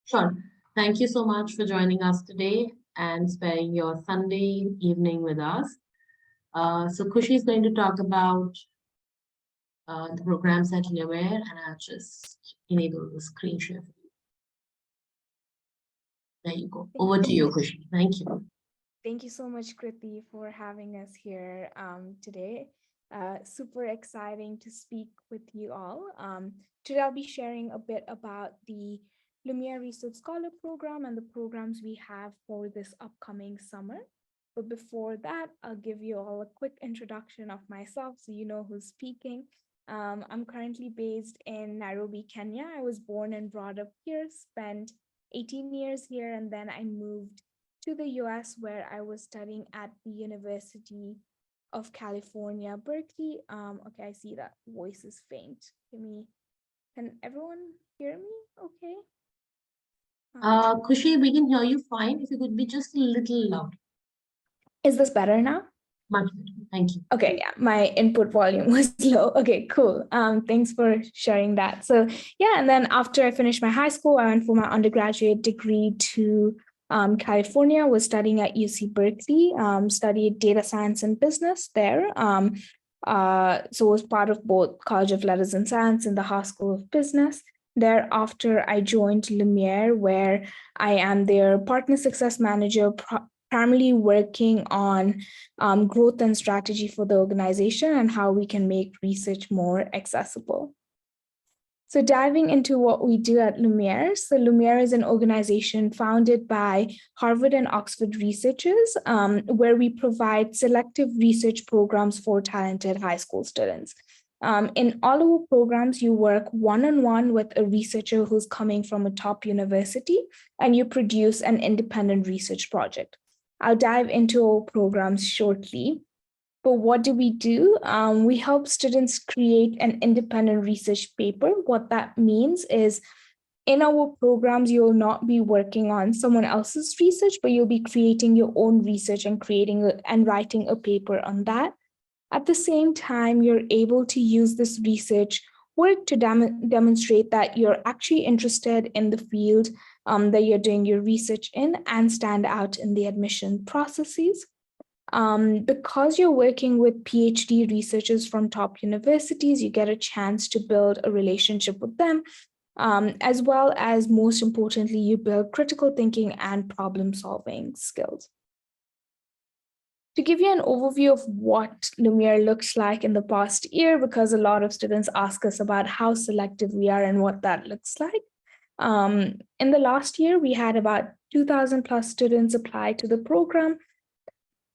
Speaker 1: Sure. Thank you so much for joining us today and spending your Sunday evening with us. So Khushi is going to talk about the programs at Unaware, and I'll just enable the screen share. There you go. Over to you, Khushi. Thank you.
Speaker 5: Thank you so much, Kriti, for having us here today. Super exciting to speak with you all. Today I'll be sharing a bit about the Lumiere Research Scholar Program and the programs we have for this upcoming summer. But before that, I'll give you all a quick introduction of myself so you know who's speaking. I'm currently based in Nairobi, Kenya. I was born and brought up here, spent 18 years here, and then I moved to the US, where I was studying at the University of California, Berkeley. Okay, I see that voice is faint. Give me Can everyone hear me okay?
Speaker 1: Khushi, we can hear you fine. If you could be just a little loud.
Speaker 5: Is this better now?
Speaker 1: Much better. Thank you.
Speaker 5: Okay, yeah, my input volume was low. Okay, cool. Thanks for sharing that. So yeah, and then after I finished my high school, I went for my undergraduate degree to California, was studying at UC Berkeley, studied data science and business there. So was part of both College of Letters and Science and the Haas School of Business. Thereafter, I joined Lumiere, where I am their partner success manager, primarily working on growth and strategy for the organization and how we can make research more accessible. So diving into what we do at Lumiere. So Lumiere is an organization founded by Harvard and Oxford researchers, where we provide selective research programs for talented high school students. In all our programs, you work one-on-one with a researcher who's coming from a top university, and you produce an independent research project. I'll dive into our programs shortly. But what do? We help students create an independent research paper. What that means is in our programs, you'll not be working on someone else's research, but you'll be creating your own research and and writing a paper on that. At the same time, you're able to use this research work to demonstrate that you're actually interested in the field that you're doing your research in and stand out in the admission processes. Because you're working with PhD researchers from top universities, you get a chance to build a relationship with them, as well as, most importantly, you build critical thinking and problem-solving skills. To give you an overview of what Lumiere looks like in the past year, because a lot of students ask us about how selective we are and what that looks like. In the last year, we had about 2,000 plus students apply to the program,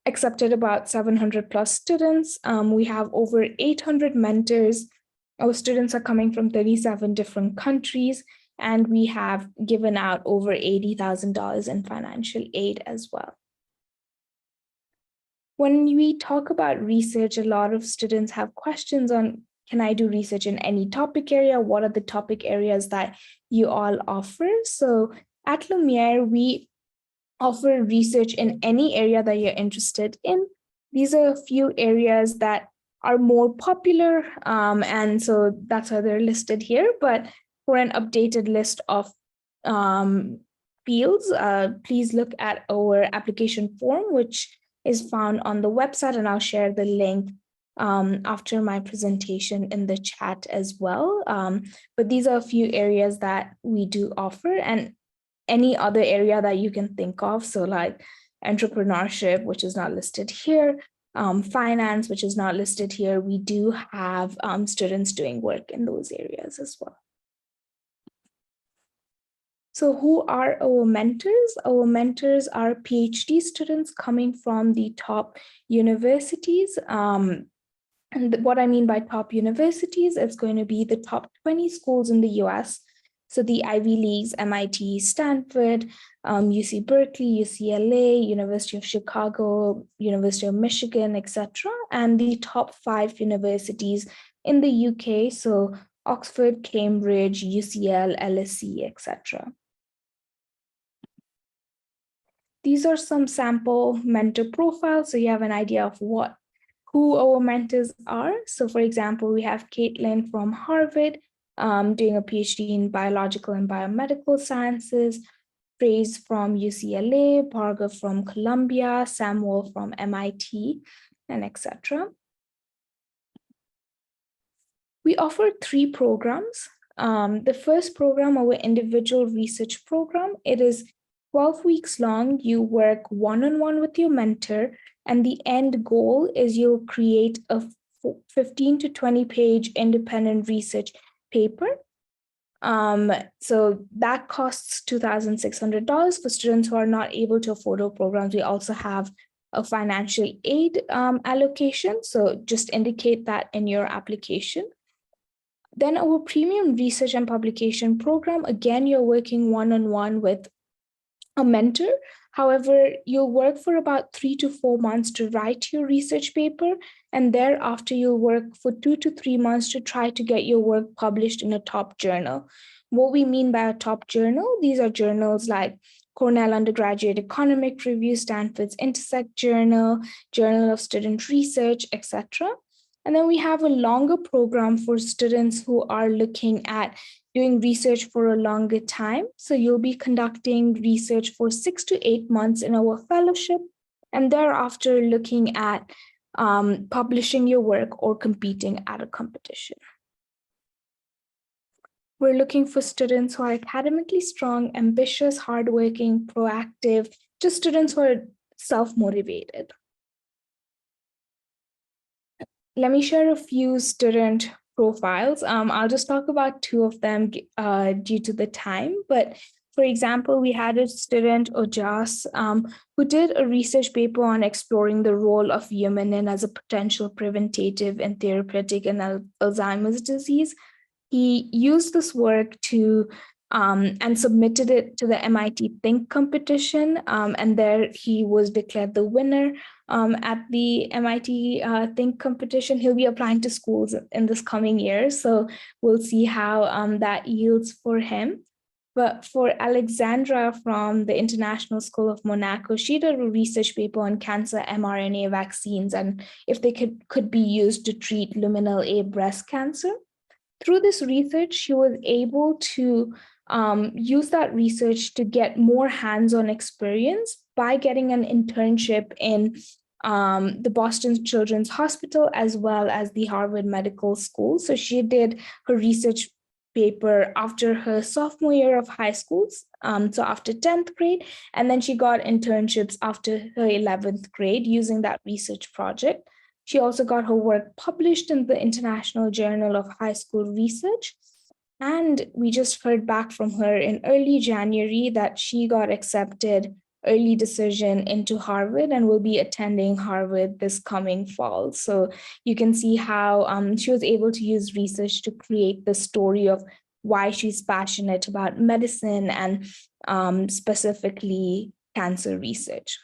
Speaker 5: accepted about 700 plus students. We have over 800 mentors. Our students are coming from 37 different countries, and we have given out over $80,000 in financial aid as well. When we talk about research, a lot of students have questions on, can I do research in any topic area? What are the topic areas that you all offer? So at Lumiere, we offer research in any area that you're interested in. These are a few areas that are more popular, and so that's how they're listed here. But for an updated list of fields, please look at our application form, which is found on the website, and I'll share the link after my presentation in the chat as well. But these are a few areas that we do offer, and any other area that you can think of. So like entrepreneurship, which is not listed here, finance, which is not listed here. We do have students doing work in those areas as well. So who are our mentors? Our mentors are PhD students coming from the top universities. And what I mean by top universities, it's going to be the top 20 schools in the US. So the Ivy Leagues, MIT, Stanford, UC Berkeley, UCLA, University of Chicago, University of Michigan, etc. And the top 5 universities in the UK, so Oxford, Cambridge, UCL, LSE, etc. These are some sample mentor profiles, so you have an idea of who our mentors are. So for example, we have Caitlin from Harvard, doing a PhD in biological and biomedical sciences, Praise from UCLA, Bhargav from Columbia, Samuel from MIT, and etc. We offer 3 programs. The first program, our individual research program, it is 12 weeks long. You work one-on-one with your mentor, and the end goal is you'll create a 15 to 20 page independent research paper. So that costs $2,600 for students who are not able to afford our programs. We also have a financial aid allocation, so just indicate that in your application. Then our premium research and publication program, again, you're working one-on-one with a mentor. However, you'll work for about 3 to 4 months to write your research paper, and thereafter you'll work for 2 to 3 months to try to get your work published in a top journal. What we mean by a top journal, these are journals like Cornell Undergraduate Economic Review, Stanford's Intersect Journal, Journal of Student Research, etc. And then we have a longer program for students who are looking at doing research for a longer time. So you'll be conducting research for 6 to 8 months in our fellowship, and thereafter looking at publishing your work or competing at a competition. We're looking for students who are academically strong, ambitious, hardworking, proactive, just students who are self-motivated. Let me share a few student profiles. I'll just talk about 2 of them due to the time. But for example, we had a student, Ojas, who did a research paper on exploring the role of humanin as a potential preventative and therapeutic in Alzheimer's disease. He used this work to and submitted it to the MIT Think competition, and there he was declared the winner at the MIT Think competition. He'll be applying to schools in this coming year, so we'll see how that yields for him. But for Alexandra from the International School of Monaco, she did a research paper on cancer mRNA vaccines and if they could be used to treat luminal A breast cancer. Through this research, she was able to use that research to get more hands-on experience by getting an internship in the Boston Children's Hospital as well as the Harvard Medical School. So she did her research paper after her sophomore year of high school, so after 10th grade, and then she got internships after her 11th grade using that research project. She also got her work published in the International Journal of High School Research. And we just heard back from her in early January that she got accepted early decision into Harvard and will be attending Harvard this coming fall. So you can see how she was able to use research to create the story of why she's passionate about medicine and specifically cancer research.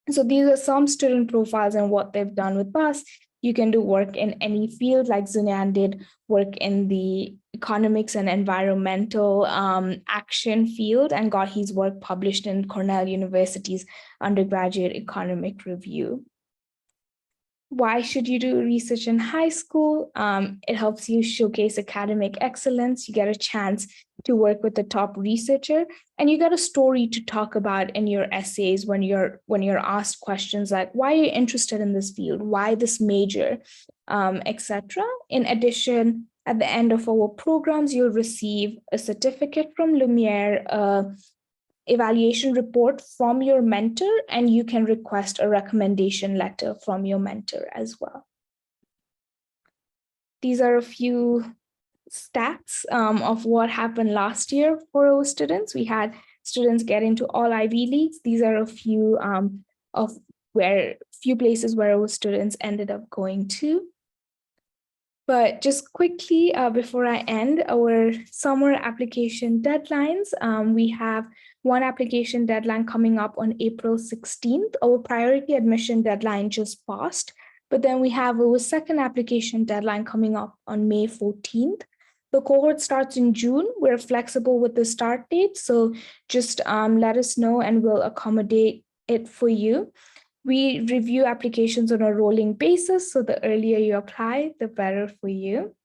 Speaker 5: So these are some student profiles and what they've done with us. You can do work in any field, like Zunan did work in the economics and environmental action field and got his work published in Cornell University's Undergraduate Economic Review. Why should you do research in high school? It helps you showcase academic excellence. You get a chance to work with the top researcher, and you get a story to talk about in your essays when you're asked questions like, why are you interested in this field? Why this major, etc. In addition, at the end of our programs, you'll receive a certificate from Lumiere, evaluation report from your mentor, and you can request a recommendation letter from your mentor as well. These are a few stats of what happened last year for our students. We had students get into all Ivy Leagues. These are a few of few places where our students ended up going to. But just quickly, before I end, our summer application deadlines, we have one application deadline coming up on April 16th. Our priority admission deadline just passed, but then we have our second application deadline coming up on May 14th. The cohort starts in June. We're flexible with the start date, so just let us know and we'll accommodate it for you. We review applications on a rolling basis, so the earlier you apply, the better for you.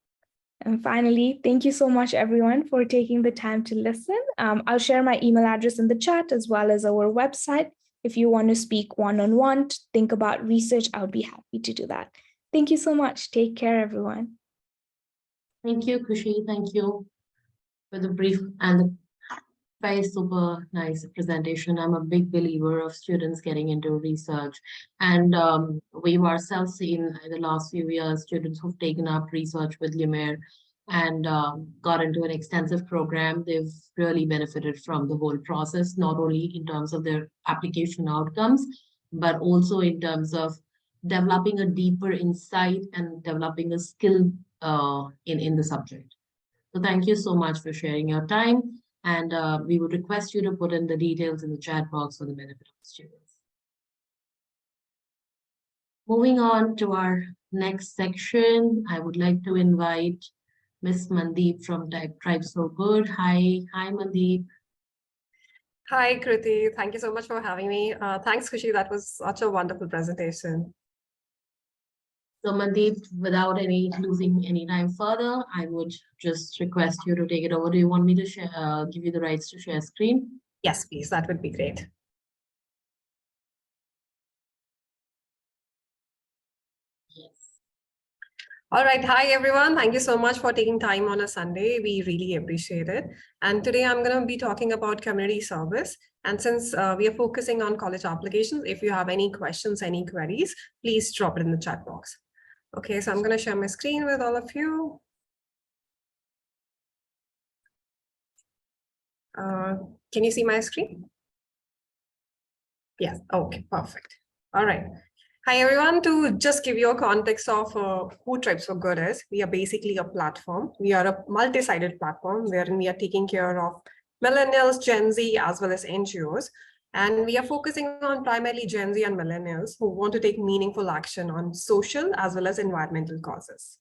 Speaker 5: And finally, thank you so much, everyone, for taking the time to listen. I'll share my email address in the chat as well as our website. If you want to speak one-on-one, think about research, I'll be happy to do that. Thank you so much. Take care, everyone.
Speaker 1: Thank you, Khushi. Thank you for the brief and the very super nice presentation. I'm a big believer of students getting into research, and we've ourselves seen in the last few years students who've taken up research with Lumiere and got into an extensive program. They've really benefited from the whole process, not only in terms of their application outcomes, but also in terms of developing a deeper insight and developing a skill in the subject. So thank you so much for sharing your time. And we would request you to put in the details in the chat box for the benefit of the students. Moving on to our next section, I would like to invite Ms. Mandeep from Tribes for Good. Hi, Mandeep.
Speaker 6: Hi, Kriti. Thank you so much for having me. Thanks, Khushi. That was such a wonderful presentation.
Speaker 1: So Mandeep, without losing any time further, I would just request you to take it over. Do you want me to share, give you the rights to share screen?
Speaker 6: Yes, please. That would be great.
Speaker 1: Yes.
Speaker 6: All right. Hi, everyone. Thank you so much for taking time on a Sunday. We really appreciate it. And today I'm going to be talking about community service. And since we are focusing on college applications, if you have any questions, any queries, please drop it in the chat box. Okay, so I'm going to share my screen with all of you. Can you see my screen? Yes. Okay, perfect. All right. Hi, everyone. To just give you a context of who Tribes for Good is, we are basically a platform. We are a multi-sided platform wherein we are taking care of millennials, Gen Z, as well as NGOs. And we are focusing on primarily Gen Z and millennials who want to take meaningful action on social as well as environmental causes.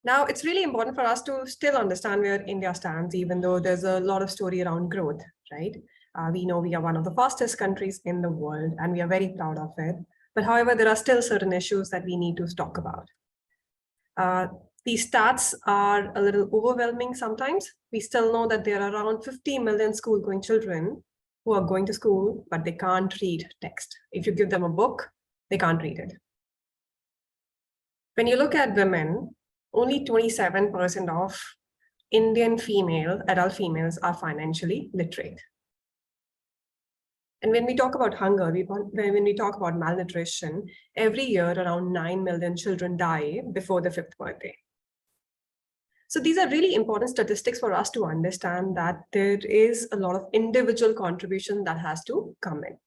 Speaker 6: Now, it's really important for us to still understand where India stands, even though there's a lot of story around growth, right? We know we are one of the fastest countries in the world, and we are very proud of it. But however, there are still certain issues that we need to talk about. These stats are a little overwhelming sometimes. We still know that there are around 50 million school-going children who are going to school, but they can't read text. If you give them a book, they can't read it. When you look at women, only 27% of Indian adult females are financially literate. And when we talk about hunger, when we talk about malnutrition, every year around 9 million children die before their 5th birthday. So these are really important statistics for us to understand that there is a lot of individual contribution that has to come in.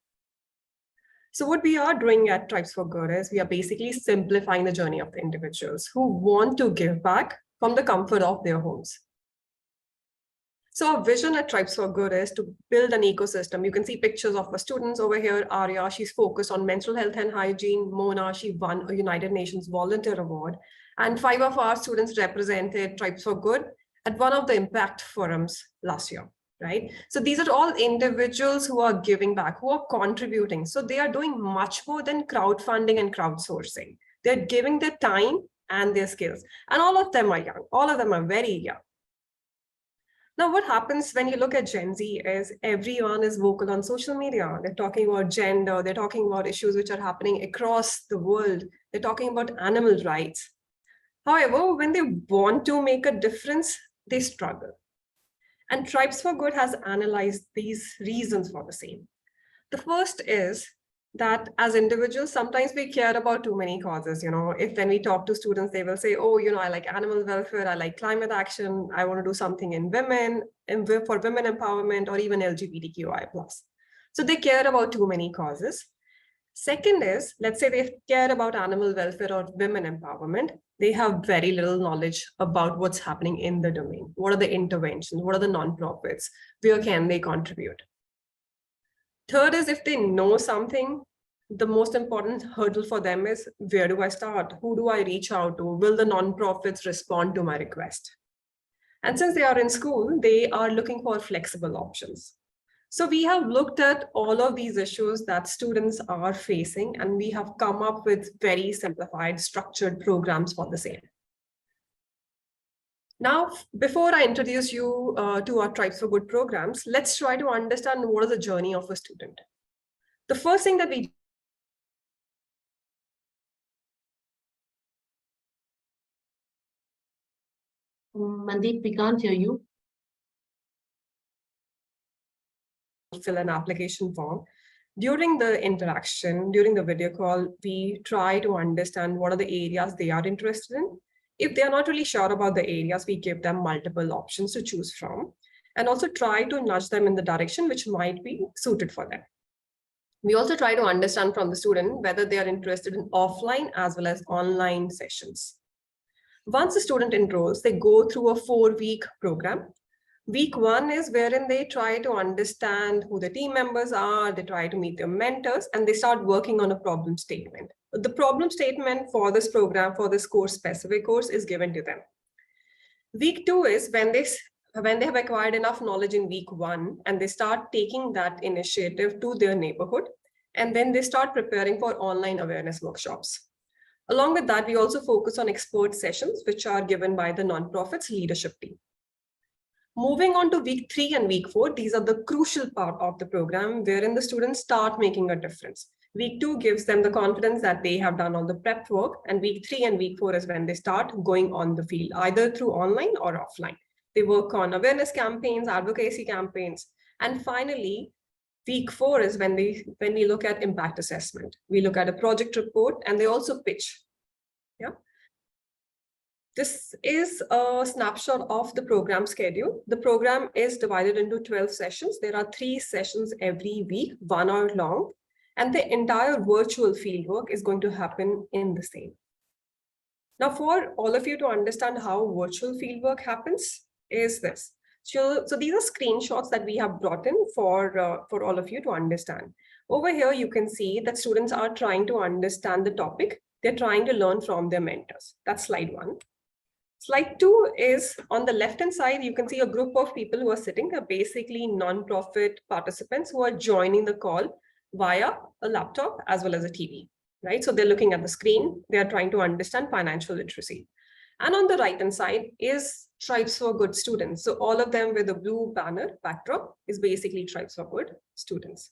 Speaker 6: So what we are doing at Tribes for Good is we are basically simplifying the journey of the individuals who want to give back from the comfort of their homes. So our vision at Tribes for Good is to build an ecosystem. You can see pictures of our students over here. Arya, she's focused on mental health and hygiene. Mona, she won a United Nations Volunteer Award. And 5 of our students represented Tribes for Good at one of the impact forums last year, right? So these are all individuals who are giving back, who are contributing. So they are doing much more than crowdfunding and crowdsourcing. They're giving their time and their skills. And all of them are young. All of them are very young. Now, what happens when you look at Gen Z is everyone is vocal on social media. They're talking about gender. They're talking about issues which are happening across the world. They're talking about animal rights. However, when they want to make a difference, they struggle. And Tribes for Good has analyzed these reasons for the same. The first is that as individuals, sometimes we care about too many causes. If when we talk to students, they will say, oh, I like animal welfare, I like climate action, I want to do something in women, and for women empowerment, or even LGBTQI+. So they care about too many causes. Second is, let's say they care about animal welfare or women empowerment. They have very little knowledge about what's happening in the domain. What are the interventions? What are the nonprofits? Where can they contribute? Third is, if they know something, the most important hurdle for them is, where do I start? Who do I reach out to? Will the nonprofits respond to my request? And since they are in school, they are looking for flexible options. So we have looked at all of these issues that students are facing, and we have come up with very simplified, structured programs for the same. Now, before I introduce you to our Tribes for Good programs, let's try to understand what is the journey of a student. The first thing that we
Speaker 1: Mandeep, we can't hear you.
Speaker 6: fill an application form. During the interaction, during the video call, we try to understand what are the areas they are interested in. If they are not really sure about the areas, we give them multiple options to choose from, and also try to nudge them in the direction which might be suited for them. We also try to understand from the student whether they are interested in offline as well as online sessions. Once the student enrolls, they go through a 4-week program Week 1 is wherein they try to understand who the team members are, they try to meet their mentors, and they start working on a problem statement. The problem statement for this program, for this course, specific course, is given to them. Week 2 is when they have acquired enough knowledge in week 1 and they start taking that initiative to their neighborhood, and then they start preparing for online awareness workshops. Along with that, we also focus on expert sessions, which are given by the nonprofit's leadership team. Moving on to week 3 and week 4, these are the crucial part of the program wherein the students start making a difference. Week 2 gives them the confidence that they have done all the prep work, and week 3 and week 4 is when they start going on the field, either through online or offline. They work on awareness campaigns, advocacy campaigns, and finally, week 4 is when we look at impact assessment. We look at a project report, and they also pitch. Yeah. This is a snapshot of the program schedule. The program is divided into 12 sessions. There are 3 sessions every week, 1 hour long, and the entire virtual fieldwork is going to happen in the same. Now, for all of you to understand how virtual fieldwork happens is this. So these are screenshots that we have brought in for all of you to understand. Over here, you can see that students are trying to understand the topic. They're trying to learn from their mentors. That's slide 1. Slide 2 is on the left-hand side, you can see a group of people who are sitting. They're basically non-profit participants who are joining the call via a laptop as well as a TV, right? So they're looking at the screen. They are trying to understand financial literacy. And on the right-hand side is Tribes for Good students. So all of them with a blue banner backdrop is basically Tribes for Good students.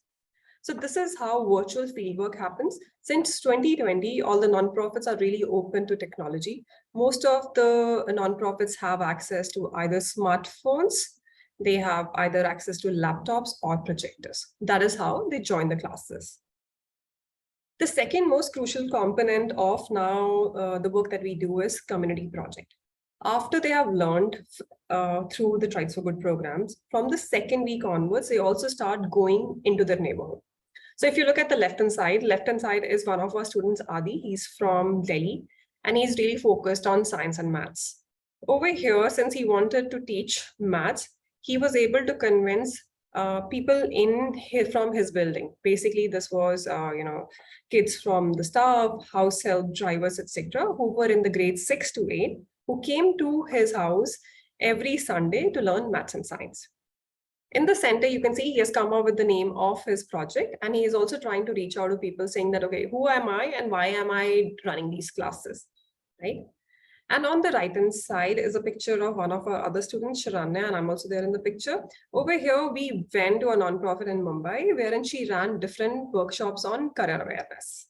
Speaker 6: So this is how virtual fieldwork happens. Since 2020, all the nonprofits are really open to technology. Most of the nonprofits have access to either smartphones, they have either access to laptops or projectors. That is how they join the classes. The second most crucial component of now the work that we do is community project. After they have learned through the Tribes for Good programs, from the second week onwards, they also start going into their neighborhood. So if you look at the left-hand side is one of our students, Adi. He's from Delhi, and he's really focused on science and maths. Over here, since he wanted to teach maths, he was able to convince people from his building. Basically, this was kids from the staff, house help, drivers, etc., who were in the grades 6 to 8, who came to his house every Sunday to learn maths and science. In the center, you can see he has come up with the name of his project, and he is also trying to reach out to people saying that, okay, who am I and why am I running these classes, right? And on the right-hand side is a picture of one of our other students, Sharanya, and I'm also there in the picture. Over here, we went to a nonprofit in Mumbai, wherein she ran different workshops on career awareness.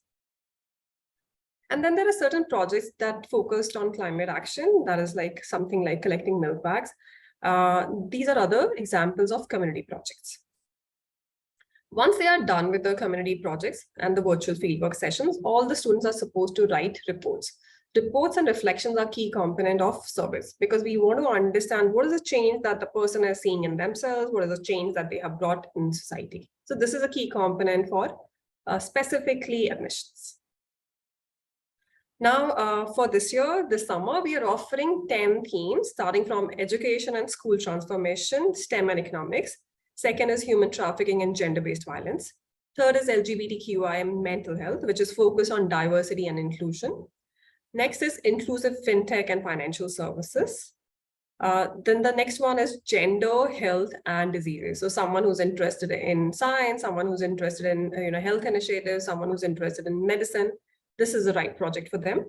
Speaker 6: And then there are certain projects that focused on climate action. That is like something like collecting milk bags. These are other examples of community projects. Once they are done with the community projects and the virtual fieldwork sessions, all the students are supposed to write reports. Reports and reflections are key component of service because we want to understand what is the change that the person is seeing in themselves, what is the change that they have brought in society. So this is a key component for specifically admissions. Now, for this year, this summer, we are offering 10 themes, starting from education and school transformation, STEM and economics. Second is human trafficking and gender-based violence. Third is LGBTQI and mental health, which is focused on diversity and inclusion. Next is inclusive fintech and financial services. Then the next one is gender, health, and diseases. So someone who's interested in science, someone who's interested in health initiatives, someone who's interested in medicine. This is the right project for them.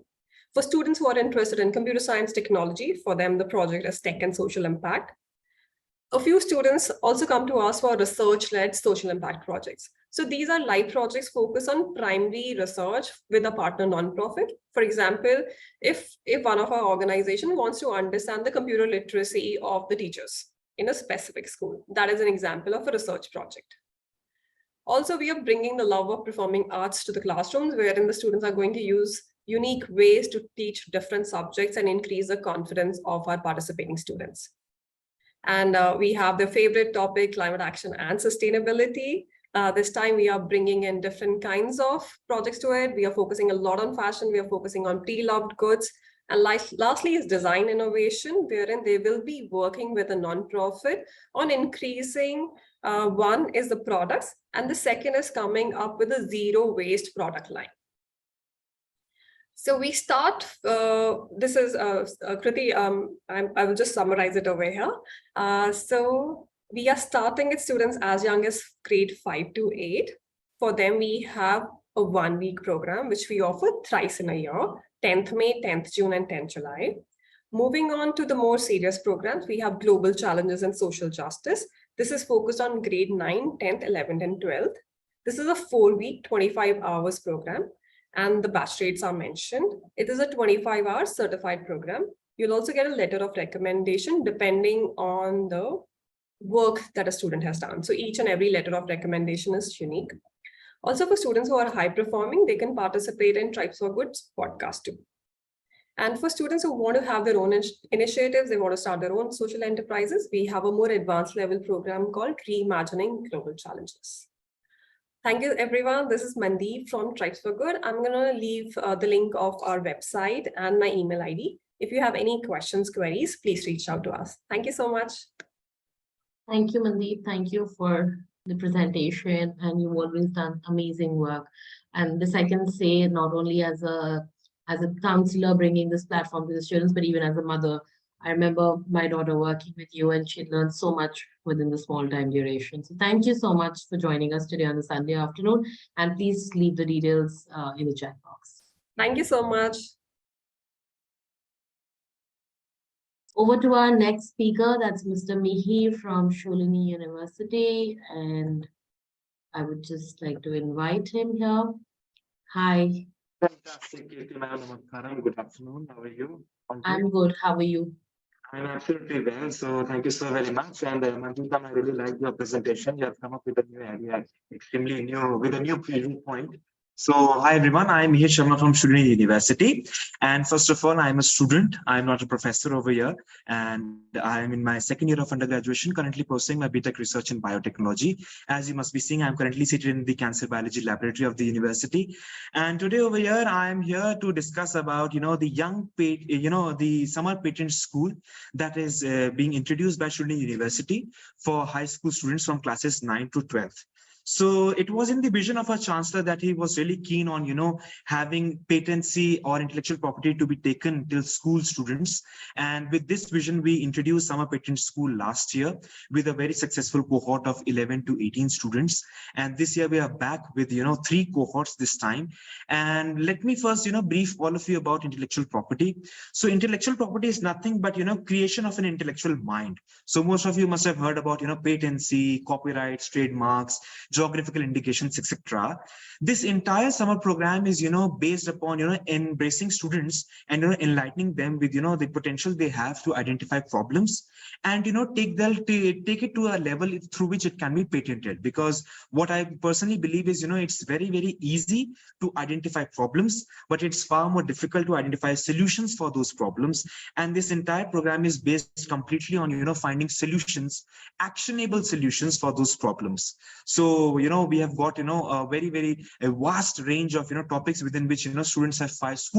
Speaker 6: For students who are interested in computer science technology, for them, the project is Tech and Social Impact. A few students also come to us for research-led social impact projects. So these are live projects focused on primary research with a partner nonprofit. For example, if one of our organizations wants to understand the computer literacy of the teachers in a specific school, that is an example of a research project. Also, we are bringing the love of performing arts to the classrooms, wherein the students are going to use unique ways to teach different subjects and increase the confidence of our participating students. And we have the favorite topic, climate action and sustainability. This time we are bringing in different kinds of projects to it. We are focusing a lot on fashion. We are focusing on pre-loved goods. And lastly is design innovation, wherein they will be working with a non-profit on increasing, one is the products, and the second is coming up with a zero waste product line. So we start, this is Kriti, I will just summarize it over here. So we are starting with students as young as grade 5 to 8. For them, we have a 1-week program, which we offer thrice in a year, 10th May, 10th June, and 10th July. Moving on to the more serious programs, we have Global Challenges and Social Justice. This is focused on grade 9, 10th, 11th, and 12th. This is a 4-week, 25 hours program, and the batch rates are mentioned. It is a 25-hour certified program. You'll also get a letter of recommendation depending on the work that a student has done. So each and every letter of recommendation is unique. Also, for students who are high performing, they can participate in Tribes for Good podcast too. And for students who want to have their own initiatives, they want to start their own social enterprises, we have a more advanced level program called Reimagining Global Challenges. Thank you, everyone. This is Mandeep from Tribes for Good. I'm going to leave the link of our website and my email ID. If you have any questions, queries, please reach out to us. Thank you so much.
Speaker 1: Thank you, Mandeep. Thank you for the presentation, and you've always done amazing work. And this I can say not only as a counselor bringing this platform to the students, but even as a mother. I remember my daughter working with you, and she learned so much within the small time duration. So thank you so much for joining us today on the Sunday afternoon. And please leave the details in the chat box.
Speaker 6: Thank you so much.
Speaker 1: Over to our next speaker, that's Mr. Mihir from Sholini University. And I would just like to invite him here. Hi.
Speaker 7: Fantastic. Namaskaram. Good afternoon. How are you?
Speaker 1: I'm good. How are you?
Speaker 7: I'm absolutely well. So thank you so very much. And Manjuta, I really like your presentation. You have come up with a new idea, extremely new, with a new viewpoint. So hi everyone, I'm Mihir Sharma from Sholini University. And first of all, I'm a student. I'm not a professor over here. And I'm in my second year of undergraduation, currently pursuing my BTech research in biotechnology. As you must be seeing, I'm currently seated in the cancer biology laboratory of the university. And today over here, I'm here to discuss about, the summer patent school that is being introduced by Sholini University for high school students from classes 9 to 12. So it was in the vision of our chancellor that he was really keen on, having patency or intellectual property to be taken till school students. And with this vision, we introduced Summer Patent School last year with a very successful cohort of 11 to 18 students. And this year we are back with, 3 cohorts this time. And let me first, brief all of you about intellectual property. So intellectual property is nothing but, creation of an intellectual mind. So most of you must have heard about, patency, copyrights, trademarks, geographical indications, etc. This entire summer program is, based upon, embracing students and, enlightening them with, the potential they have to identify problems and, take it to a level through which it can be patented. Because what I personally believe is, it's very, very easy to identify problems, but it's far more difficult to identify solutions for those problems. And this entire program is based completely on, finding solutions, actionable solutions for those problems. So, we have got, a very, very vast range of, topics within which, school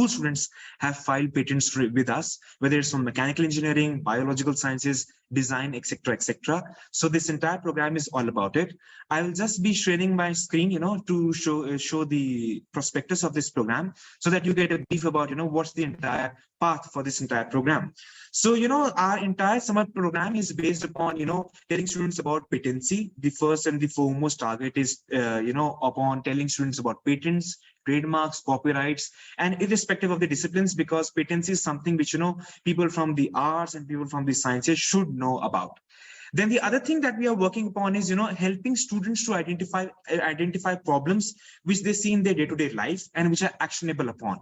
Speaker 7: students have filed patents with us, whether it's from mechanical engineering, biological sciences, design, etc., etc. So this entire program is all about it. I will just be sharing my screen, to show the prospectus of this program so that you get a brief about, what's the entire path for this entire program. So, our entire summer program is based upon, telling students about patency. The first and the foremost target is, upon telling students about patents, trademarks, copyrights, and irrespective of the disciplines, because patency is something which, people from the arts and people from the sciences should know about. Then the other thing that we are working upon is, helping students to identify problems which they see in their day-to-day life and which are actionable upon.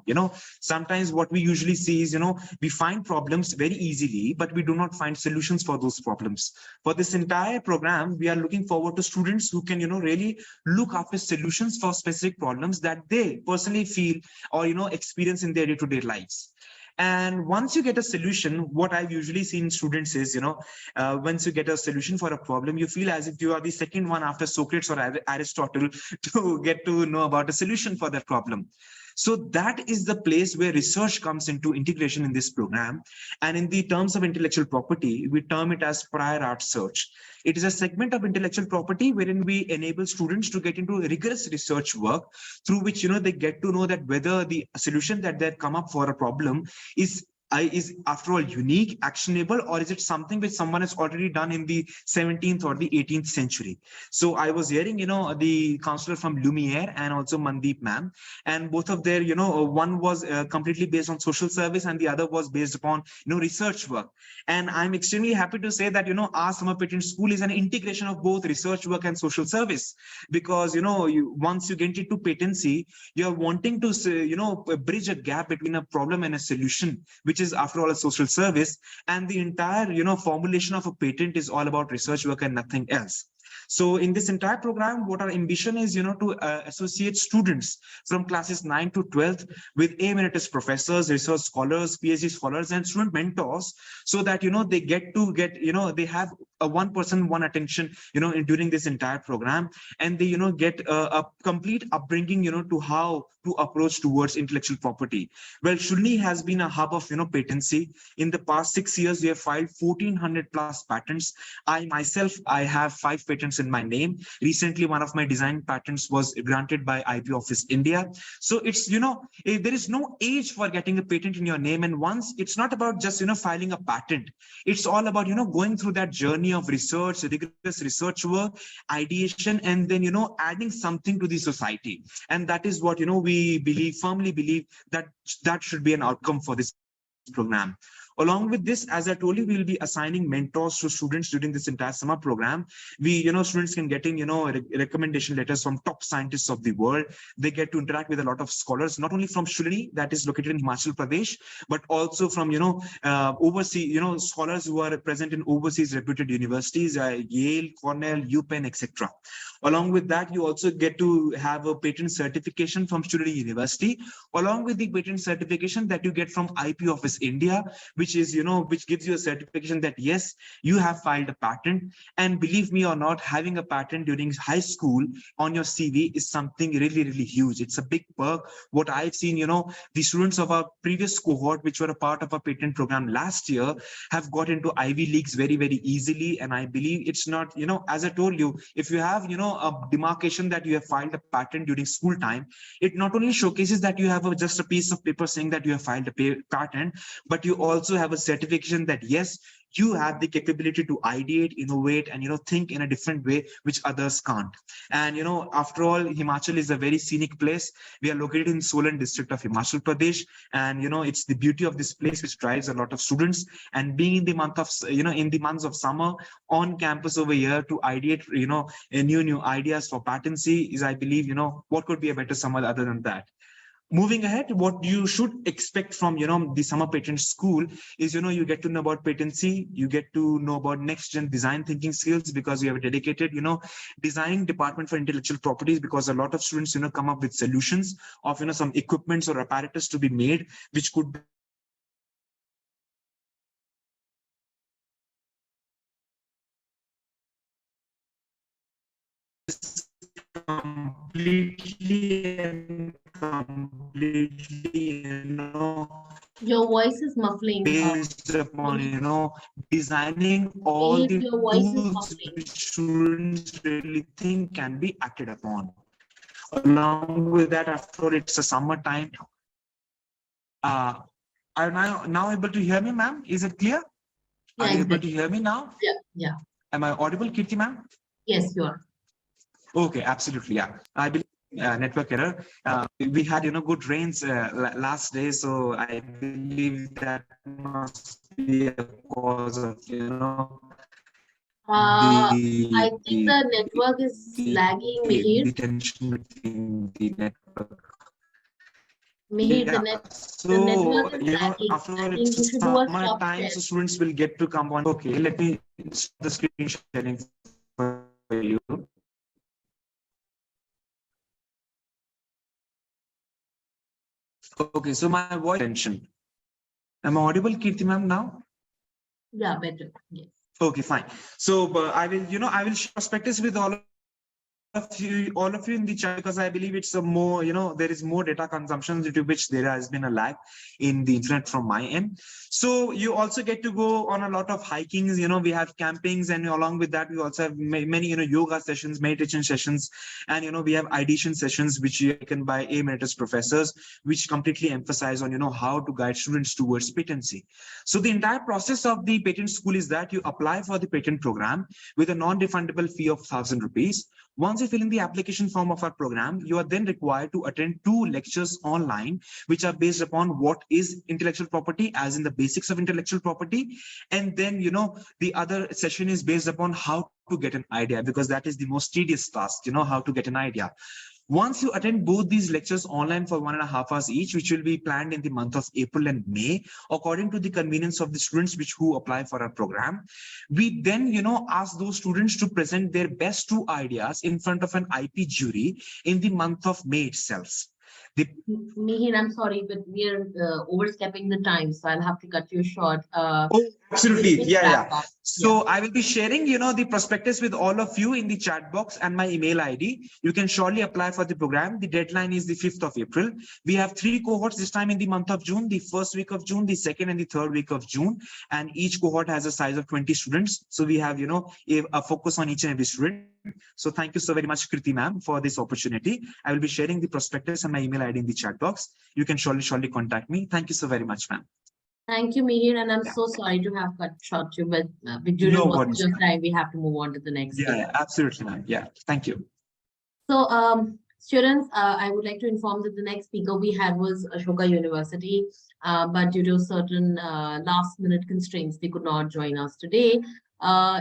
Speaker 7: Sometimes what we usually see is, we find problems very easily, but we do not find solutions for those problems. For this entire program, we are looking forward to students who can, really look after solutions for specific problems that they personally feel or, experience in their day-to-day lives. And once you get a solution, what I've usually seen in students is, once you get a solution for a problem, you feel as if you are the second one after Socrates or Aristotle to get to know about a solution for that problem. So that is the place where research comes into integration in this program. And in the terms of intellectual property, we term it as prior art search. It is a segment of intellectual property wherein we enable students to get into rigorous research work through which, they get to know that whether the solution that they've come up for a problem is after all unique, actionable, or is it something which someone has already done in the 17th or the 18th century? So I was hearing, the counselor from Lumiere and also Mandeep ma'am, and both of their, one was completely based on social service and the other was based upon, research work. And I'm extremely happy to say that, our summer patent school is an integration of both research work and social service, because, once you get into patency, you're wanting to, bridge a gap between a problem and a solution, which is after all a social service. And the entire, formulation of a patent is all about research work and nothing else. So in this entire program, what our ambition is, to associate students from classes 9 to 12th with emeritus professors, research scholars, PhD scholars, and student mentors, so that, they they have a one person, one attention, during this entire program, and they, get a complete upbringing, to how to approach towards intellectual property. Well, Shulni has been a hub of, patency. In the past 6 years, we have filed 1400 plus patents. I myself, I have 5 patents in my name. Recently, one of my design patents was granted by IP Office India. So it's, there is no age for getting a patent in your name. And once it's not about just, filing a patent, it's all about, going through that journey of research, rigorous research work, ideation, and then, adding something to the society. And that is what, we firmly believe that should be an outcome for this program. Along with this, as I told you, we'll be assigning mentors to students during this entire summer program. We, students can get in, recommendation letters from top scientists of the world. They get to interact with a lot of scholars, not only from Shulini, that is located in Himachal Pradesh, but also from, overseas, scholars who are present in overseas reputed universities, Yale, Cornell, UPenn, etc. Along with that, you also get to have a patent certification from Shulini University, along with the patent certification that you get from IP Office India, which is, which gives you a certification that, yes, you have filed a patent. And believe me or not, having a patent during high school on your CV is something really, really huge. It's a big perk. What I've seen, the students of our previous cohort, which were a part of our patent program last year, have got into Ivy Leagues very, very easily. And I believe it's not, as I told you, if you have, a demarcation that you have filed a patent during school time, it not only showcases that you have just a piece of paper saying that you have filed a patent, but you also have a certification that, yes, you have the capability to ideate, innovate, and think in a different way which others can't. And after all, Himachal is a very scenic place. We are located in Solan district of Himachal Pradesh, and it's the beauty of this place which drives a lot of students. And being in the month of in the months of summer on campus over here to ideate new ideas for patency is, I believe, what could be a better summer other than that. Moving ahead, what you should expect from, the summer patent school is, you get to know about patency, you get to know about next gen design thinking skills, because we have a dedicated, design department for intellectual properties, because a lot of students, come up with solutions of, some equipments or apparatus to be made, which could completely,
Speaker 1: Your voice is muffling.
Speaker 7: based upon, designing all the
Speaker 1: Your voice is
Speaker 7: tools
Speaker 1: muffling.
Speaker 7: which students really think can be acted upon. Along with that, after all, it's a summertime. Are now able to hear me, ma'am? Is it clear?
Speaker 1: Yeah,
Speaker 7: Are you able to
Speaker 1: exactly.
Speaker 7: hear me now?
Speaker 1: Yeah.
Speaker 7: Am I audible, Kirti, ma'am?
Speaker 1: Yes, you are.
Speaker 7: Okay, absolutely. Yeah, I believe network error. We had, good rains last day, so I believe that must be a cause of,
Speaker 1: I think the network is lagging, Mihir.
Speaker 7: the tension between the network.
Speaker 1: Mihir,
Speaker 7: Yeah,
Speaker 1: the network is lagging.
Speaker 7: after
Speaker 1: I
Speaker 7: all,
Speaker 1: think
Speaker 7: it's
Speaker 1: you should do a
Speaker 7: summer
Speaker 1: stop
Speaker 7: time,
Speaker 1: share.
Speaker 7: so students will get to come on. Okay, let me start the screen sharing for you. Okay, so my voice tension. Am I audible, Kirti ma'am, now?
Speaker 1: Yeah, better. Yes.
Speaker 7: Okay, fine. So I will, I will share perspectives with all all of you in the chat, because I believe it's a more, there is more data consumption due to which there has been a lag in the internet from my end. So you also get to go on a lot of hikings, we have campings, and along with that, we also have many, yoga sessions, meditation sessions, and, we have ideation sessions, which are taken by emeritus professors, which completely emphasize on, how to guide students towards patency. So the entire process of the patent school is that you apply for the patent program with a non-refundable fee of 1,000 rupees. Once you fill in the application form of our program, you are then required to attend 2 lectures online, which are based upon what is intellectual property, as in the basics of intellectual property. And then, the other session is based upon how to get an idea, because that is the most tedious task, how to get an idea. Once you attend both these lectures online for 1.5 hours each, which will be planned in the month of April and May, according to the convenience of the students who apply for our program, we then, ask those students to present their best 2 ideas in front of an IP jury in the month of May itself.
Speaker 1: Mihir, I'm sorry, but we are overstepping the time, so I'll have to cut you short.
Speaker 7: Oh, absolutely. Yeah. So
Speaker 1: Yeah.
Speaker 7: I will be sharing, the prospectus with all of you in the chat box and my email ID. You can surely apply for the program. The deadline is the 5th of April. We have 3 cohorts this time in the month of June, the first week of June, the second and the third week of June. And each cohort has a size of 20 students. So we have, a focus on each and every student. So thank you so very much, Kriti ma'am, for this opportunity. I will be sharing the prospectus and my email ID in the chat box. You can surely contact me. Thank you so very much, ma'am.
Speaker 1: Thank you, Mihir, and I'm so sorry to have cut short you, but due to most of time, we have to move on to the next.
Speaker 7: Yeah, absolutely, ma'am. Yeah, thank you.
Speaker 1: So, students, I would like to inform that the next speaker we had was Ashoka University, but due to certain last-minute constraints, they could not join us today.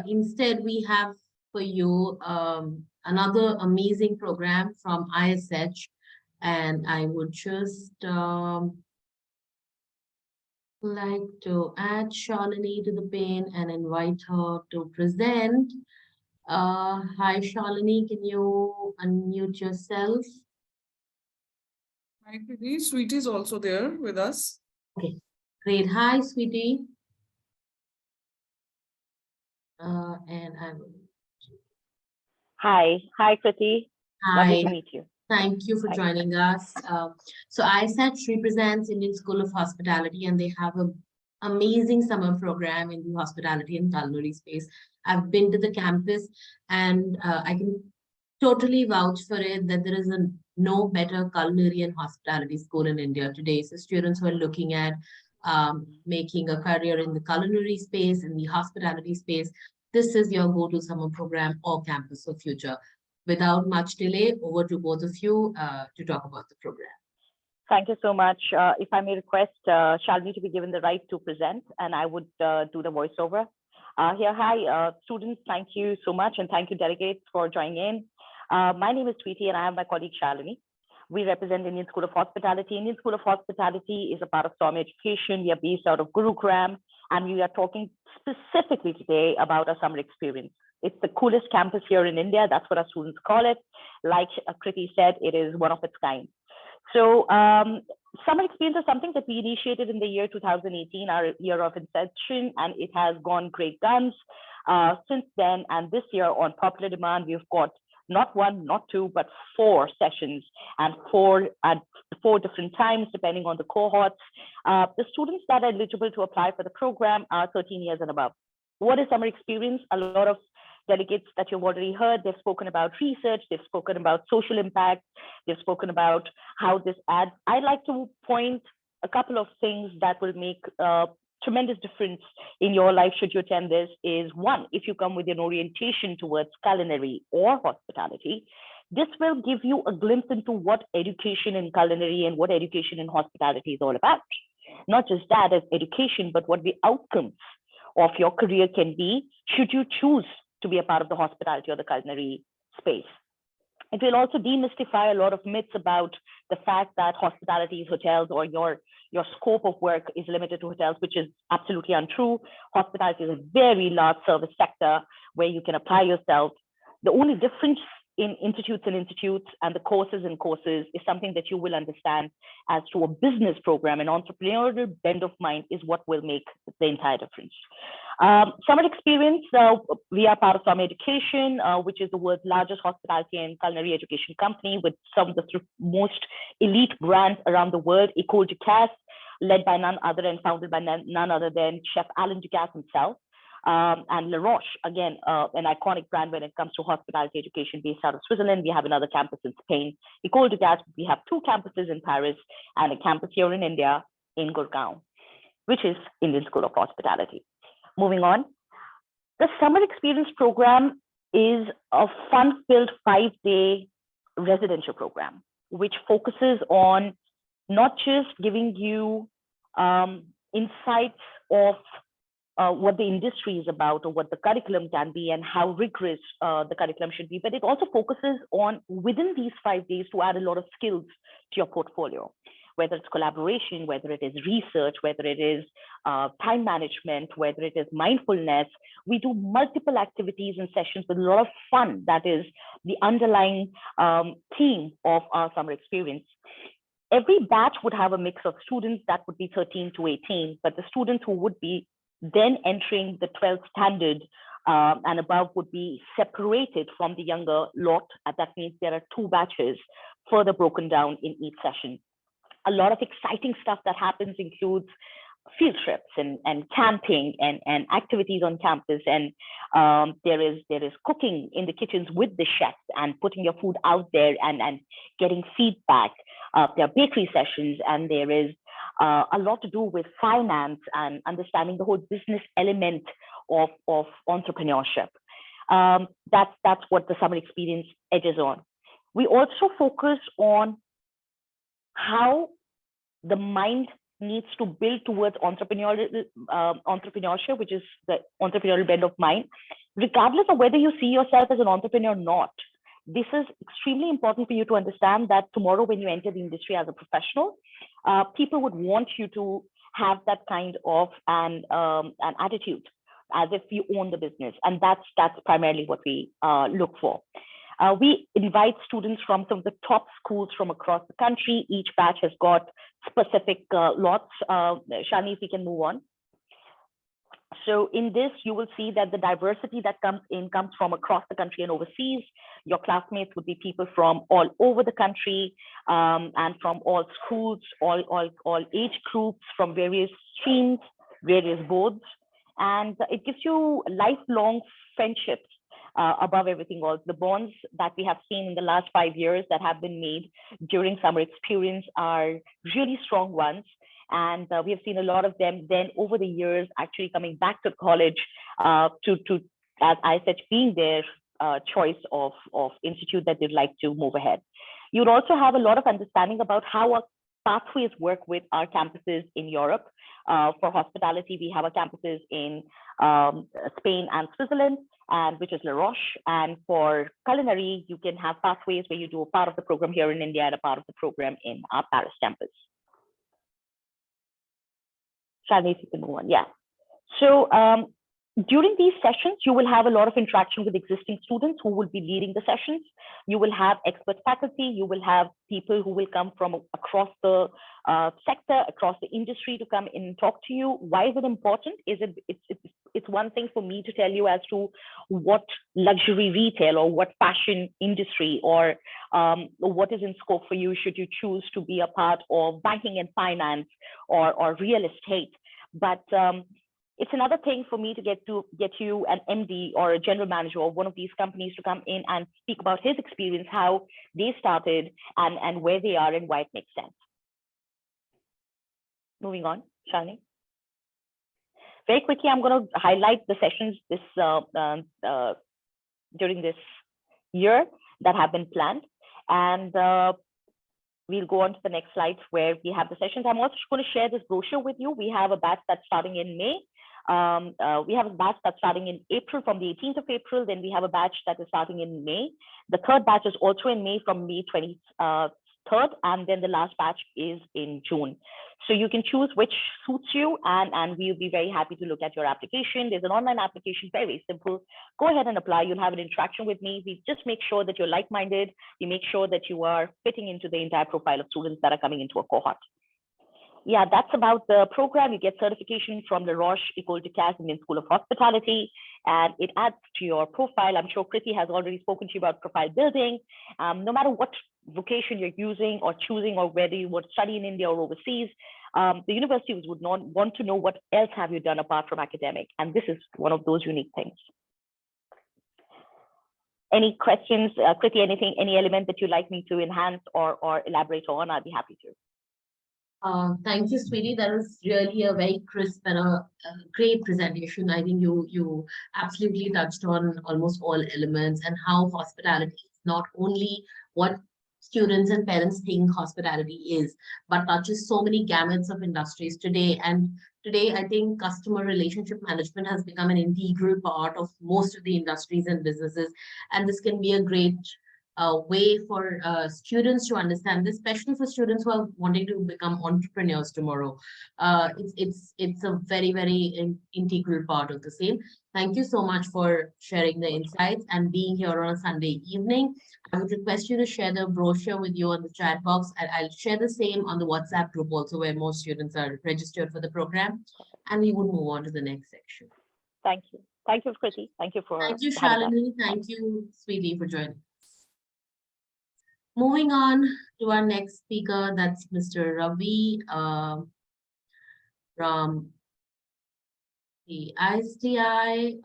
Speaker 1: Instead, we have for you another amazing program from ISH, and I would just like to add Shalini to the pane and invite her to present. Hi, Shalini, can you unmute yourself?
Speaker 8: Hi, Kriti. Sweetie is also there with us.
Speaker 1: Okay, great. Hi, sweetie. And I will.
Speaker 9: Hi, Kriti.
Speaker 1: Hi.
Speaker 9: Lovely to meet you.
Speaker 1: Thank you for joining us. So ISH represents Indian School of Hospitality, and they have an amazing summer program in the hospitality and culinary space. I've been to the campus, and I can totally vouch for it that there is no better culinary and hospitality school in India today. So students who are looking at making a career in the culinary space, in the hospitality space, this is your go-to summer program or campus of future. Without much delay, over to both of you to talk about the program.
Speaker 9: Thank you so much. If I may request Shalini to be given the right to present, and I would do the voiceover. Hi, students, thank you so much, and thank you, delegates, for joining in. My name is Tweety, and I have my colleague Shalini. We represent Indian School of Hospitality. Indian School of Hospitality is a part of Swami Education. We are based out of Gurugram, and we are talking specifically today about our summer experience. It's the coolest campus here in India. That's what our students call it. Like Kriti said, it is one of its kind. So summer experience is something that we initiated in the year 2018, our year of inception, and it has gone great guns since then. And this year, on popular demand, we've got not 1, not 2, but 4 sessions, and 4 at 4 different times, depending on the cohorts. The students that are eligible to apply for the program are 13 years and above. What is summer experience? A lot of delegates that you've already heard, they've spoken about research, they've spoken about social impact, they've spoken about how this adds. I'd like to point a couple of things that will make a tremendous difference in your life should you attend this. Is one, if you come with an orientation towards culinary or hospitality, this will give you a glimpse into what education in culinary and what education in hospitality is all about. Not just that as education, but what the outcomes of your career can be should you choose to be a part of the hospitality or the culinary space. It will also demystify a lot of myths about the fact that hospitality is hotels, or your scope of work is limited to hotels, which is absolutely untrue. Hospitality is a very large service sector where you can apply yourself. The only difference in institutes and the courses is something that you will understand as to a business program. An entrepreneurial bend of mind is what will make the entire difference. Summer Experience, we are part of Summer Education, which is the world's largest hospitality and culinary education company with some of the most elite brands around the world. École Ducasse, led by none other and founded by none other than Chef Alain Ducasse himself. And La Roche, again, an iconic brand when it comes to hospitality education based out of Switzerland. We have another campus in Spain. École Ducasse, we have 2 campuses in Paris and a campus here in India in Gurgaon, which is Indian School of Hospitality. Moving on, the Summer Experience program is a fun-filled 5-day residential program, which focuses on not just giving you insights of what the industry is about or what the curriculum can be and how rigorous the curriculum should be, but it also focuses on within these 5 days to add a lot of skills to your portfolio, whether it's collaboration, whether it is research, whether it is time management, whether it is mindfulness. We do multiple activities and sessions with a lot of fun. That is the underlying theme of our Summer Experience. Every batch would have a mix of students that would be 13 to 18, but the students who would be then entering the 12th standard and above would be separated from the younger lot. That means there are 2 batches further broken down in each session. A lot of exciting stuff that happens includes field trips and camping and activities on campus. And there is cooking in the kitchens with the chefs and putting your food out there and getting feedback. There are bakery sessions, and there is a lot to do with finance and understanding the whole business element of entrepreneurship. That's what the Summer Experience edges on. We also focus on how the mind needs to build towards entrepreneurship, which is the entrepreneurial bend of mind, regardless of whether you see yourself as an entrepreneur or not. This is extremely important for you to understand that tomorrow when you enter the industry as a professional, people would want you to have that kind of an attitude as if you own the business. And that's primarily what we look for. We invite students from some of the top schools from across the country. Each batch has got specific lots. Shani, if we can move on. So in this, you will see that the diversity that comes from across the country and overseas. Your classmates would be people from all over the country and from all schools, all age groups, from various streams, various boards. And it gives you lifelong friendships. Above everything else, the bonds that we have seen in the last 5 years that have been made during Summer Experience are really strong ones. And we have seen a lot of them then over the years actually coming back to college to, as I said, being their choice of institute that they'd like to move ahead. You would also have a lot of understanding about how our pathways work with our campuses in Europe. For hospitality, we have our campuses in Spain and Switzerland, and which is La Roche. And for culinary, you can have pathways where you do a part of the program here in India and a part of the program in our Paris campus. Shani, if you can move on. Yeah. So during these sessions, you will have a lot of interaction with existing students who will be leading the sessions. You will have expert faculty. You will have people who will come from across the sector, across the industry to come in and talk to you. Why is it important? It's one thing for me to tell you as to what luxury retail or what fashion industry or what is in scope for you should you choose to be a part of banking and finance or real estate. But it's another thing for me to get you an MD or a general manager of one of these companies to come in and speak about his experience, how they started and where they are and why it makes sense. Moving on, Shani. Very quickly, I'm going to highlight the sessions during this year that have been planned. And we'll go on to the next slide where we have the sessions. I'm also going to share this brochure with you. We have a batch that's starting in May. We have a batch that's starting in April from the 18th of April. Then we have a batch that is starting in May. The third batch is also in May from May 23rd. And then the last batch is in June. So you can choose which suits you and we'll be very happy to look at your application. There's an online application, very simple. Go ahead and apply. You'll have an interaction with me. We just make sure that you're like-minded. We make sure that you are fitting into the entire profile of students that are coming into a cohort. yeah, that's about the program. You get certification from La Roche École de Caisse Indian School of Hospitality, and it adds to your profile. I'm sure Kriti has already spoken to you about profile building. No matter what vocation you're using or choosing, or whether you would study in India or overseas, the universities would not want to know what else have you done apart from academic. And this is one of those unique things. Any questions, Kriti, anything, any element that you'd like me to enhance or elaborate on, I'll be happy to.
Speaker 1: Thank you, sweetie. That was really a very crisp and a great presentation. I think you absolutely touched on almost all elements and how hospitality is not only what students and parents think hospitality is, but touches so many gamuts of industries today. And today, I think customer relationship management has become an integral part of most of the industries and businesses. And this can be a great way for students to understand this, especially for students who are wanting to become entrepreneurs tomorrow. It's a very, very integral part of the same. Thank you so much for sharing the insights and being here on a Sunday evening. I would request you to share the brochure with you on the chat box, and I'll share the same on the WhatsApp group also, where most students are registered for the program, and we would move on to the next section.
Speaker 9: Thank you. Thank you, Kriti. Thank you for
Speaker 1: Thank you,
Speaker 9: having us.
Speaker 1: Shalini. Thank you, sweetie, for joining. Moving on to our next speaker, that's Mr. Ravi from the ISTI,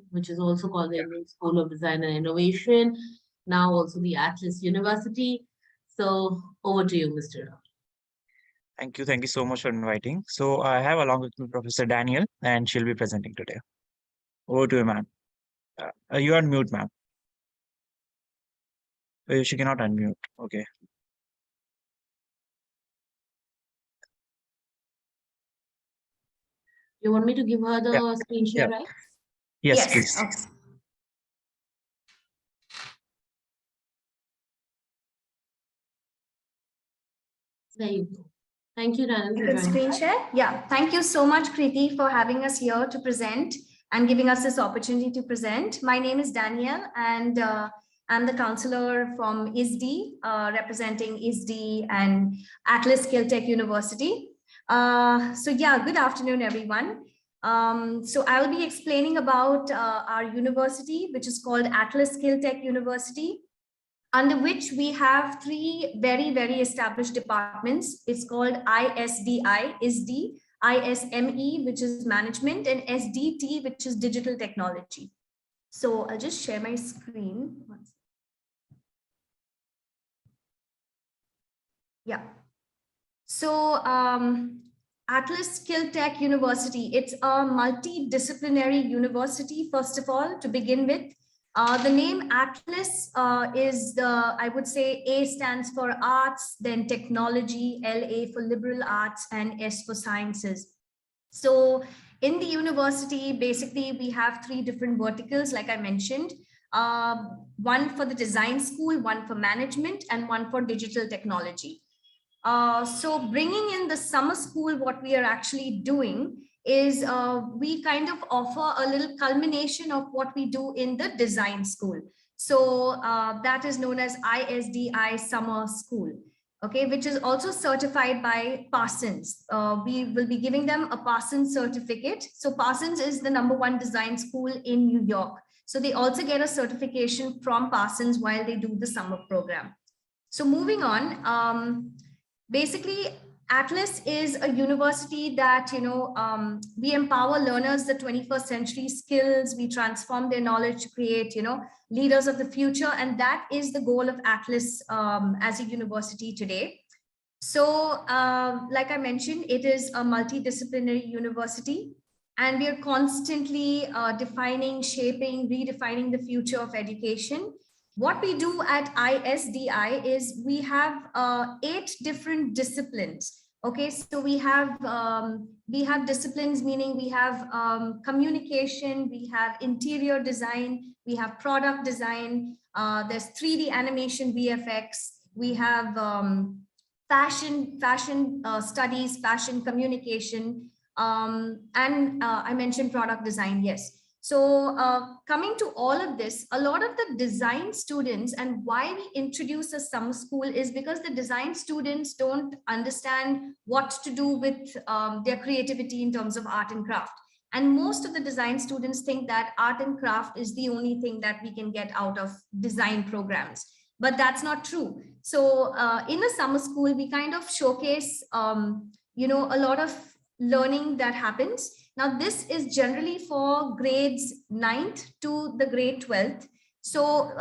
Speaker 1: which is also called the Indian School of Design and Innovation, now also the Atlas University. So over to you, Mr. Ravi.
Speaker 10: Thank you so much for inviting. So I have along with me Professor Daniel, and she'll be presenting today. Over to you, ma'am. You are on mute, ma'am. She cannot unmute. Okay.
Speaker 1: You want me to give her the screen share, right?
Speaker 10: Yes, please.
Speaker 1: Okay. There you go. Thank you, Daniel.
Speaker 11: You can screen share. Yeah, thank you so much, Kriti, for having us here to present and giving us this opportunity to present. My name is Danielle, and I'm the counselor from ISD, representing ISD and Atlas Skilltech University. So yeah, good afternoon, everyone. So I'll be explaining about our university, which is called Atlas Skilltech University, under which we have three very, very established departments. It's called ISDI, ISME, which is management, and SDT, which is digital technology. So I'll just share my screen. Yeah. So Atlas Skilltech University, it's a multidisciplinary university, first of all, to begin with. The name Atlas is I would say, A stands for arts, then technology, LA for liberal arts, and S for sciences. So in the university, basically, we have three different verticals, like I mentioned, one for the design school, one for management, and one for digital technology. So bringing in the summer school, what we are actually doing is we kind of offer a little culmination of what we do in the design school. So that is known as ISDI Summer School, okay, which is also certified by Parsons. We will be giving them a Parsons certificate. So Parsons is the #1 design school in New York. So they also get a certification from Parsons while they do the summer program. So moving on, basically, Atlas is a university that, we empower learners the 21st century skills. We transform their knowledge to create, leaders of the future. And that is the goal of Atlas as a university today. So like I mentioned, it is a multidisciplinary university, and we are constantly defining, shaping, redefining the future of education. What we do at ISDI is we have 8 different disciplines. Okay, so we have disciplines, meaning we have communication, we have interior design, we have product design, there's 3D animation, VFX, we have fashion studies, fashion communication, and I mentioned product design, yes. So coming to all of this, a lot of the design students, and why we introduce a summer school is because the design students don't understand what to do with their creativity in terms of art and craft. And most of the design students think that art and craft is the only thing that we can get out of design programs. But that's not true. So in a summer school, we kind of showcase, you know, a lot of learning that happens. Now, this is generally for grades 9th to the grade 12th. So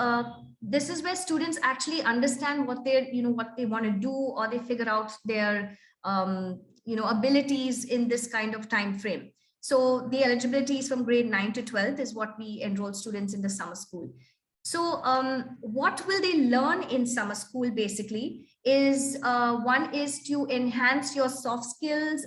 Speaker 11: this is where students actually understand what they're, you know, what they want to do, or they figure out their, you know, abilities in this kind of time frame. So the eligibility is from grade 9 to 12 is what we enroll students in the summer school. So what will they learn in summer school basically is one is to enhance your soft skills,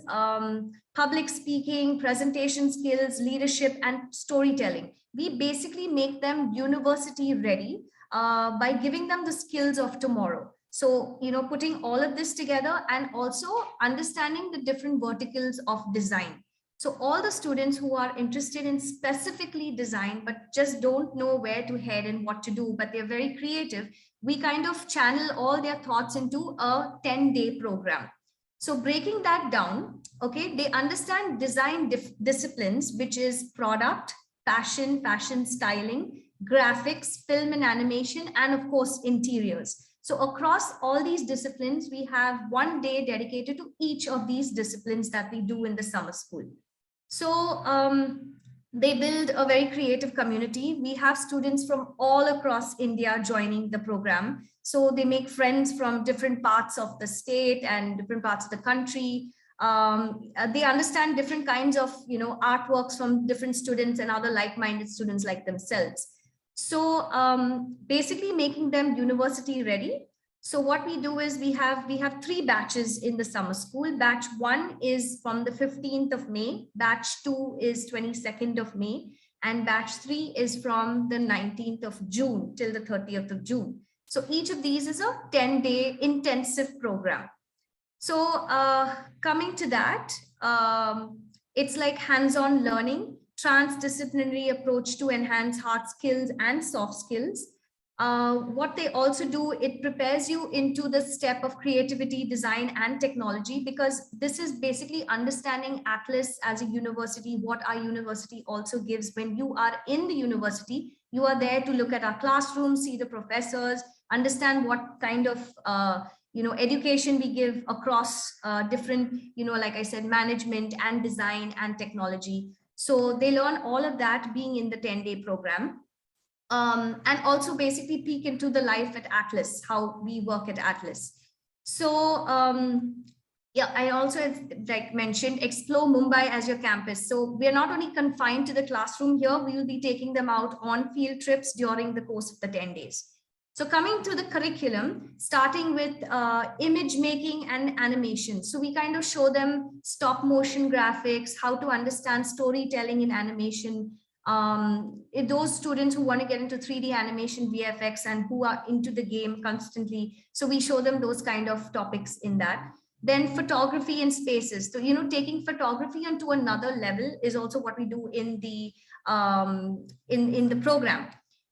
Speaker 11: public speaking, presentation skills, leadership, and storytelling. We basically make them university ready by giving them the skills of tomorrow. So, you know, putting all of this together and also understanding the different verticals of design. So all the students who are interested in specifically design, but just don't know where to head and what to do, but they're very creative, we kind of channel all their thoughts into a 10-day program. So breaking that down, okay, they understand design disciplines, which is product, fashion styling, graphics, film and animation, and of course, interiors. So across all these disciplines, we have one day dedicated to each of these disciplines that we do in the summer school. So they build a very creative community. We have students from all across India joining the program. So they make friends from different parts of the state and different parts of the country. They understand different kinds of, you know, artworks from different students and other like-minded students like themselves. So basically making them university ready. So what we do is we have 3 batches in the summer school. Batch 1 is from the 15th of May, batch 2 is 22nd of May, and batch 3 is from the 19th of June till the 30th of June. So each of these is a 10-day intensive program. So coming to that, it's like hands-on learning, transdisciplinary approach to enhance hard skills and soft skills. What they also do, it prepares you into the step of creativity, design, and technology, because this is basically understanding Atlas as a university, what our university also gives. When you are in the university, you are there to look at our classrooms, see the professors, understand what kind of you know, education we give across different, you know, like I said, management and design and technology. So they learn all of that being in the 10-day program. And also basically peek into the life at Atlas, how we work at Atlas. So yeah, I also, like mentioned, explore Mumbai as your campus. So we are not only confined to the classroom here, we will be taking them out on field trips during the course of the 10 days. So coming to the curriculum, starting with image making and animation. So we kind of show them stop motion graphics, how to understand storytelling in animation. Those students who want to get into 3D animation, VFX, and who are into the game constantly. So we show them those kind of topics in that. Then photography and spaces. So, you know, taking photography onto another level is also what we do in the program.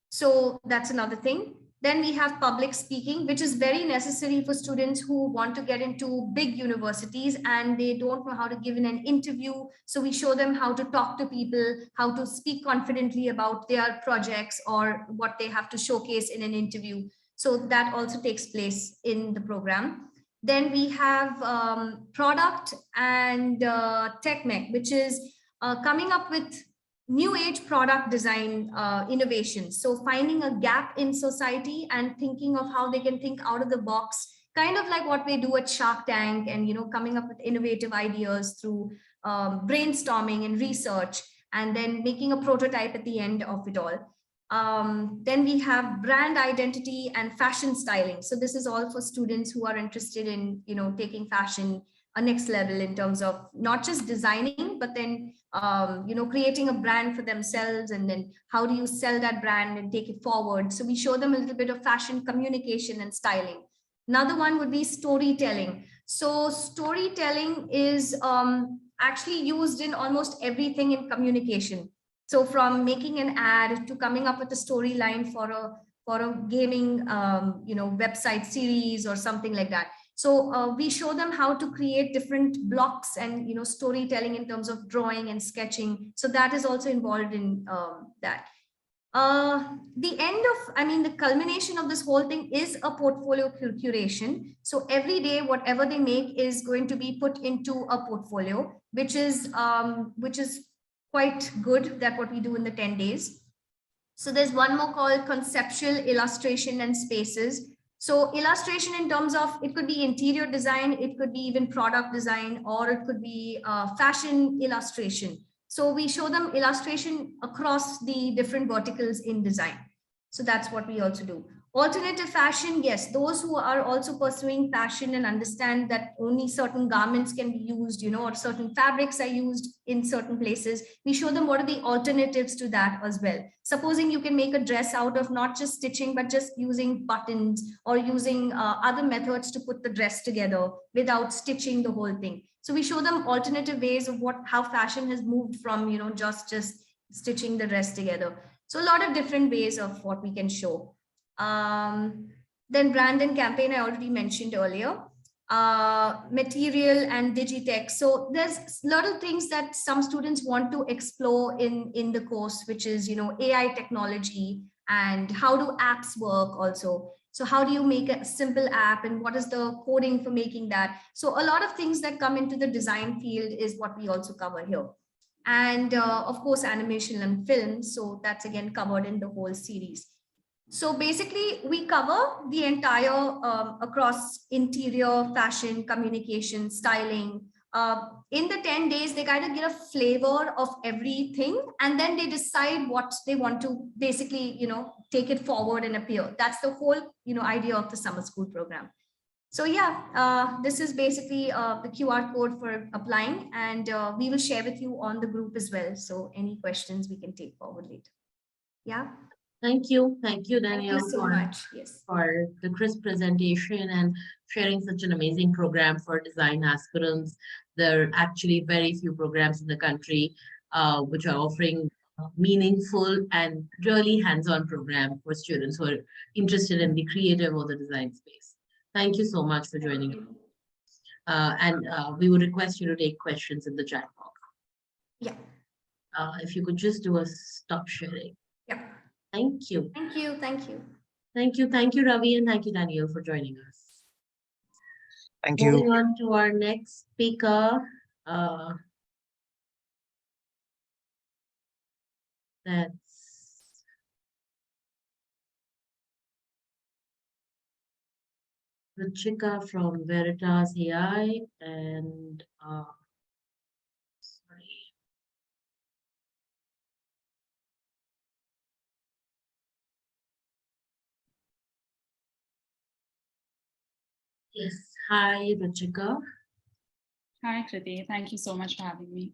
Speaker 11: So that's another thing. Then we have public speaking, which is very necessary for students who want to get into big universities and they don't know how to give in an interview. So we show them how to talk to people, how to speak confidently about their projects or what they have to showcase in an interview. So that also takes place in the program. Then we have product and tech mech, which is coming up with new age product design innovations. So finding a gap in society and thinking of how they can think out of the box, kind of like what we do at Shark Tank, and, you know, coming up with innovative ideas through brainstorming and research, and then making a prototype at the end of it all. Then we have brand identity and fashion styling. So this is all for students who are interested in, you know, taking fashion a next level in terms of not just designing, but then, you know, creating a brand for themselves, and then how do you sell that brand and take it forward. So we show them a little bit of fashion communication and styling. Another one would be storytelling. So storytelling is actually used in almost everything in communication. So from making an ad to coming up with a storyline for a gaming website series or something like that. So we show them how to create different blocks and storytelling in terms of drawing and sketching. So that is also involved in that. The culmination of this whole thing is a portfolio curation. So every day, whatever they make is going to be put into a portfolio, which is quite good. That what we do in the 10 days. So there's one more called conceptual illustration and spaces. So illustration in terms of, it could be interior design, it could be even product design, or it could be fashion illustration. So we show them illustration across the different verticals in design. So that's what we also do. Alternative fashion, yes, those who are also pursuing fashion and understand that only certain garments can be used, or certain fabrics are used in certain places, we show them what are the alternatives to that as well. Supposing you can make a dress out of not just stitching, but just using buttons or using other methods to put the dress together without stitching the whole thing. So we show them alternative ways of how fashion has moved from, just stitching the dress together. So a lot of different ways of what we can show. Then brand and campaign, I already mentioned earlier. Material and digitech. So there's a lot of things that some students want to explore in the course, which is, AI technology and how do apps work also. So how do you make a simple app and what is the coding for making that? So a lot of things that come into the design field is what we also cover here. And of course, animation and film. So that's again covered in the whole series. So basically, we cover the entire across interior, fashion, communication, styling. In the 10 days, they kind of get a flavor of everything, and then they decide what they want to basically, take it forward and appear. That's the whole, idea of the summer school program. So yeah, this is basically the QR code for applying, and we will share with you on the group as well. So any questions we can take forward later. Yeah.
Speaker 1: Thank you, Danielle.
Speaker 11: Thank you so much. Yes.
Speaker 1: For the crisp presentation and sharing such an amazing program for design aspirants. There are actually very few programs in the country which are offering meaningful and really hands-on program for students who are interested in the creative or the design space. Thank you so much for joining us. We would request you to take questions in the chat box.
Speaker 11: Yeah.
Speaker 1: If you could just do a stop sharing.
Speaker 11: Yeah.
Speaker 1: Thank you.
Speaker 11: Thank you. Thank you.
Speaker 1: Thank you. Thank you, Ravi, and thank you, Daniel, for joining us.
Speaker 10: Thank you.
Speaker 1: Moving on to our next speaker. That's Ruchika from Veritas AI and sorry. Yes. Hi, Ruchika.
Speaker 12: Hi, Kriti. Thank you so much for having me.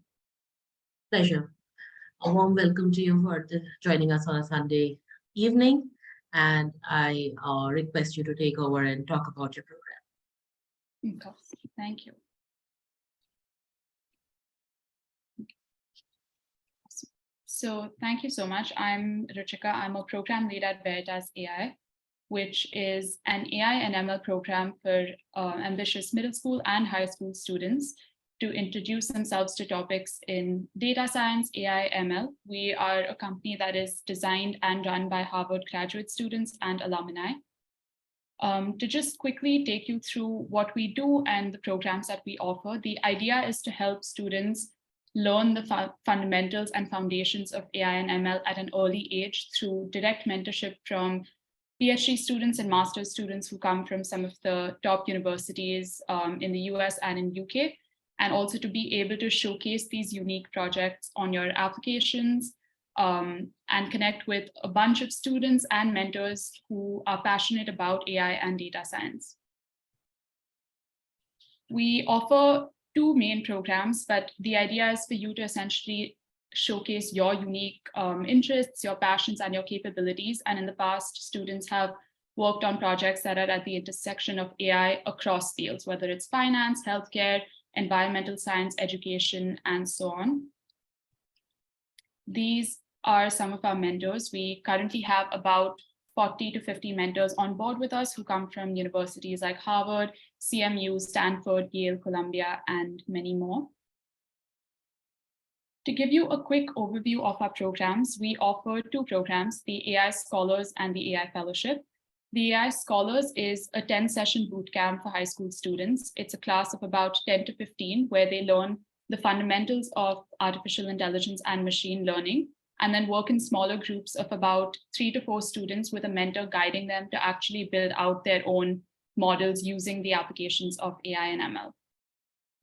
Speaker 1: Pleasure. A warm welcome to you for joining us on a Sunday evening. And I request you to take over and talk about your program.
Speaker 12: Okay. Thank you. So thank you so much. I'm Ruchika. I'm a program lead at Veritas AI, which is an AI and ML program for ambitious middle school and high school students to introduce themselves to topics in data science, AI, ML. We are a company that is designed and run by Harvard graduate students and alumni. To just quickly take you through what we do and the programs that we offer, the idea is to help students learn the fundamentals and foundations of AI and ML at an early age through direct mentorship from PhD students and master's students who come from some of the top universities in the US and in UK, and also to be able to showcase these unique projects on your applications and connect with a bunch of students and mentors who are passionate about AI and data science. We offer two main programs, but the idea is for you to essentially showcase your unique interests, your passions, and your capabilities. And in the past, students have worked on projects that are at the intersection of AI across fields, whether it's finance, healthcare, environmental science, education, and so on. These are some of our mentors. We currently have about 40 to 50 mentors on board with us who come from universities like Harvard, CMU, Stanford, Yale, Columbia, and many more. To give you a quick overview of our programs, we offer two programs, the AI Scholars and the AI Fellowship. The AI Scholars is a 10-session bootcamp for high school students. It's a class of about 10 to 15 where they learn the fundamentals of artificial intelligence and machine learning, and then work in smaller groups of about 3 to 4 students with a mentor guiding them to actually build out their own models using the applications of AI and ML.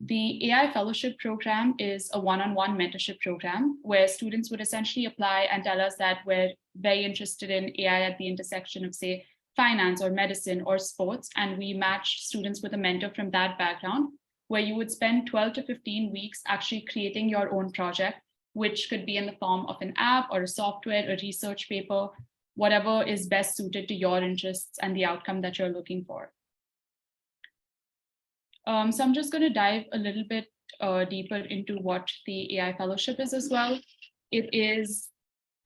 Speaker 12: The AI Fellowship program is a one-on-one mentorship program where students would essentially apply and tell us that we're very interested in AI at the intersection of, say, finance or medicine or sports, and we match students with a mentor from that background, where you would spend 12 to 15 weeks actually creating your own project, which could be in the form of an app or a software, a research paper, whatever is best suited to your interests and the outcome that you're looking for. So I'm just going to dive a little bit deeper into what the AI Fellowship is as well. It is,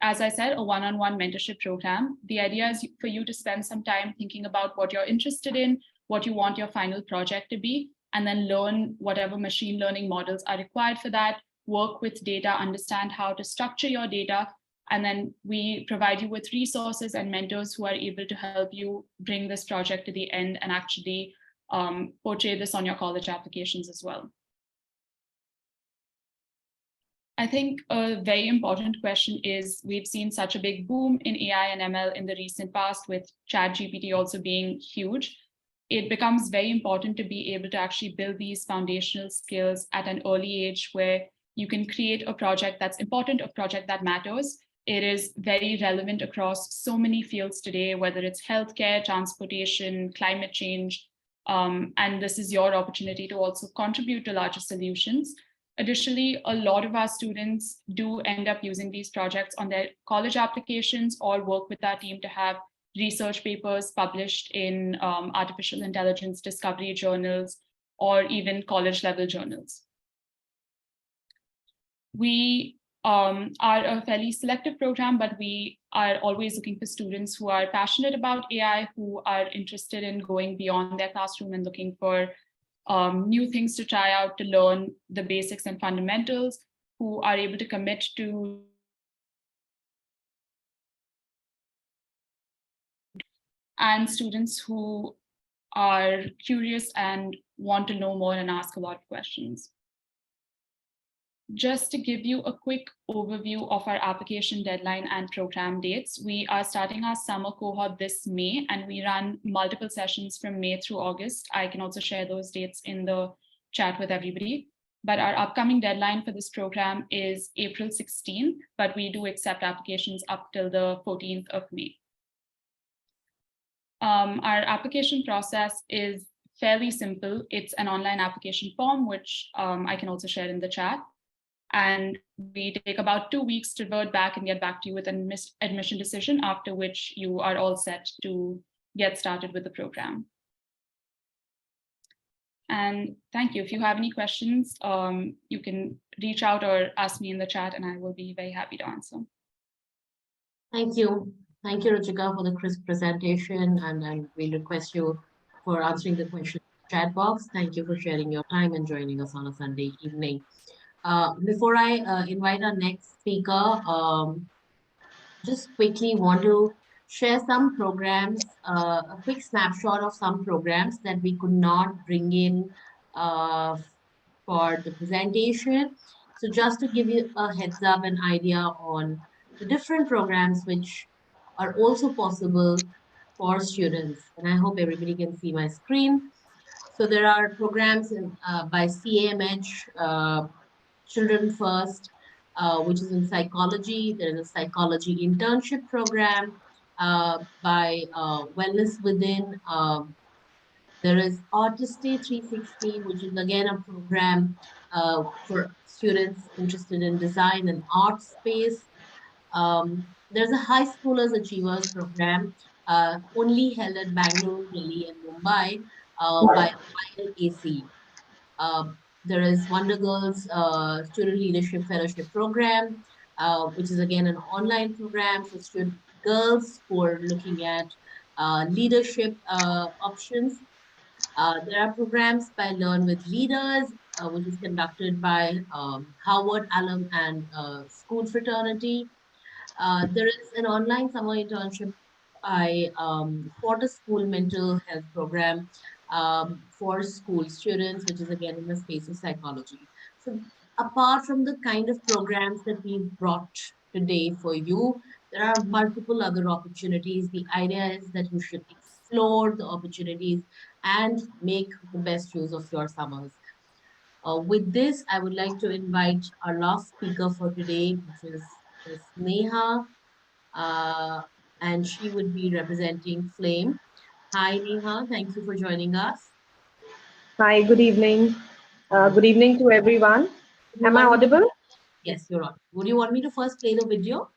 Speaker 12: as I said, a one-on-one mentorship program. The idea is for you to spend some time thinking about what you're interested in, what you want your final project to be, and then learn whatever machine learning models are required for that, work with data, understand how to structure your data, and then we provide you with resources and mentors who are able to help you bring this project to the end and actually portray this on your college applications as well. I think a very important question is, we've seen such a big boom in AI and ML in the recent past, with ChatGPT also being huge. It becomes very important to be able to actually build these foundational skills at an early age, where you can create a project that's important, a project that matters. It is very relevant across so many fields today, whether it's healthcare, transportation, climate change, and this is your opportunity to also contribute to larger solutions. Additionally, a lot of our students do end up using these projects on their college applications or work with our team to have research papers published in artificial intelligence discovery journals or even college level journals. We are a fairly selective program, but we are always looking for students who are passionate about AI, who are interested in going beyond their classroom and looking for new things to try out, to learn the basics and fundamentals, who are able to commit to and students who are curious and want to know more and ask a lot of questions. Just to give you a quick overview of our application deadline and program dates, we are starting our summer cohort this May, and we run multiple sessions from May through August. I can also share those dates in the chat with everybody. But our upcoming deadline for this program is April 16th, but we do accept applications up till the 14th of May. Our application process is fairly simple. It's an online application form, which I can also share in the chat. And we take about 2 weeks to revert back and get back to you with an admission decision, after which you are all set to get started with the program. And thank you. If you have any questions, you can reach out or ask me in the chat, and I will be very happy to answer.
Speaker 1: Thank you. Thank you, Ruchika, for the crisp presentation, and we request you for answering the question in the chat box. Thank you for sharing your time and joining us on a Sunday evening. Before I invite our next speaker, just quickly want to share some programs, a quick snapshot of some programs that we could not bring in for the presentation. So just to give you a heads up, an idea on the different programs which are also possible for students. And I hope everybody can see my screen. So there are programs by CAMH, Children First, which is in psychology. There is a psychology internship program by Wellness Within. There is Artistry 360, which is again a program for students interested in design and art space. There's a High Schoolers Achievers program only held at Bangalore, Delhi, and Mumbai by ILAC. There is Wonder Girls Student Leadership Fellowship Program. which is again an online program for girls who are looking at leadership options. There are programs by Learn with Leaders, which is conducted by Harvard Alum and School Fraternity. There is an online summer internship by Porter School Mental Health Program for school students, which is again in the space of psychology. So apart from the kind of programs that we've brought today for you, there are multiple other opportunities. The idea is that you should explore the opportunities and make the best use of your summers. With this, I would like to invite our last speaker for today, which is Ms. Neha, and she would be representing Flame. Hi, Neha. Thank you for joining us.
Speaker 13: Hi, good evening. Good evening to everyone. Am I audible?
Speaker 1: Yes, you're on. Would you want me to first play the video?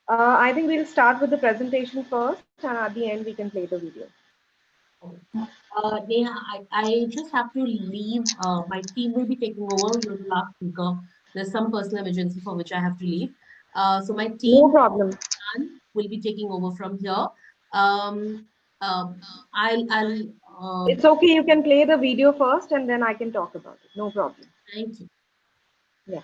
Speaker 13: I think we'll start with the presentation first, and at the end we can play the video.
Speaker 1: Neha, I just have to leave. My team will be taking over. You're the last speaker. There's some personal emergency for which I have to leave. So my team,
Speaker 13: no problem,
Speaker 1: will be taking over from here.
Speaker 13: it's okay. You can play the video first, and then I can talk about it. No problem.
Speaker 1: Thank you.
Speaker 13: Yeah.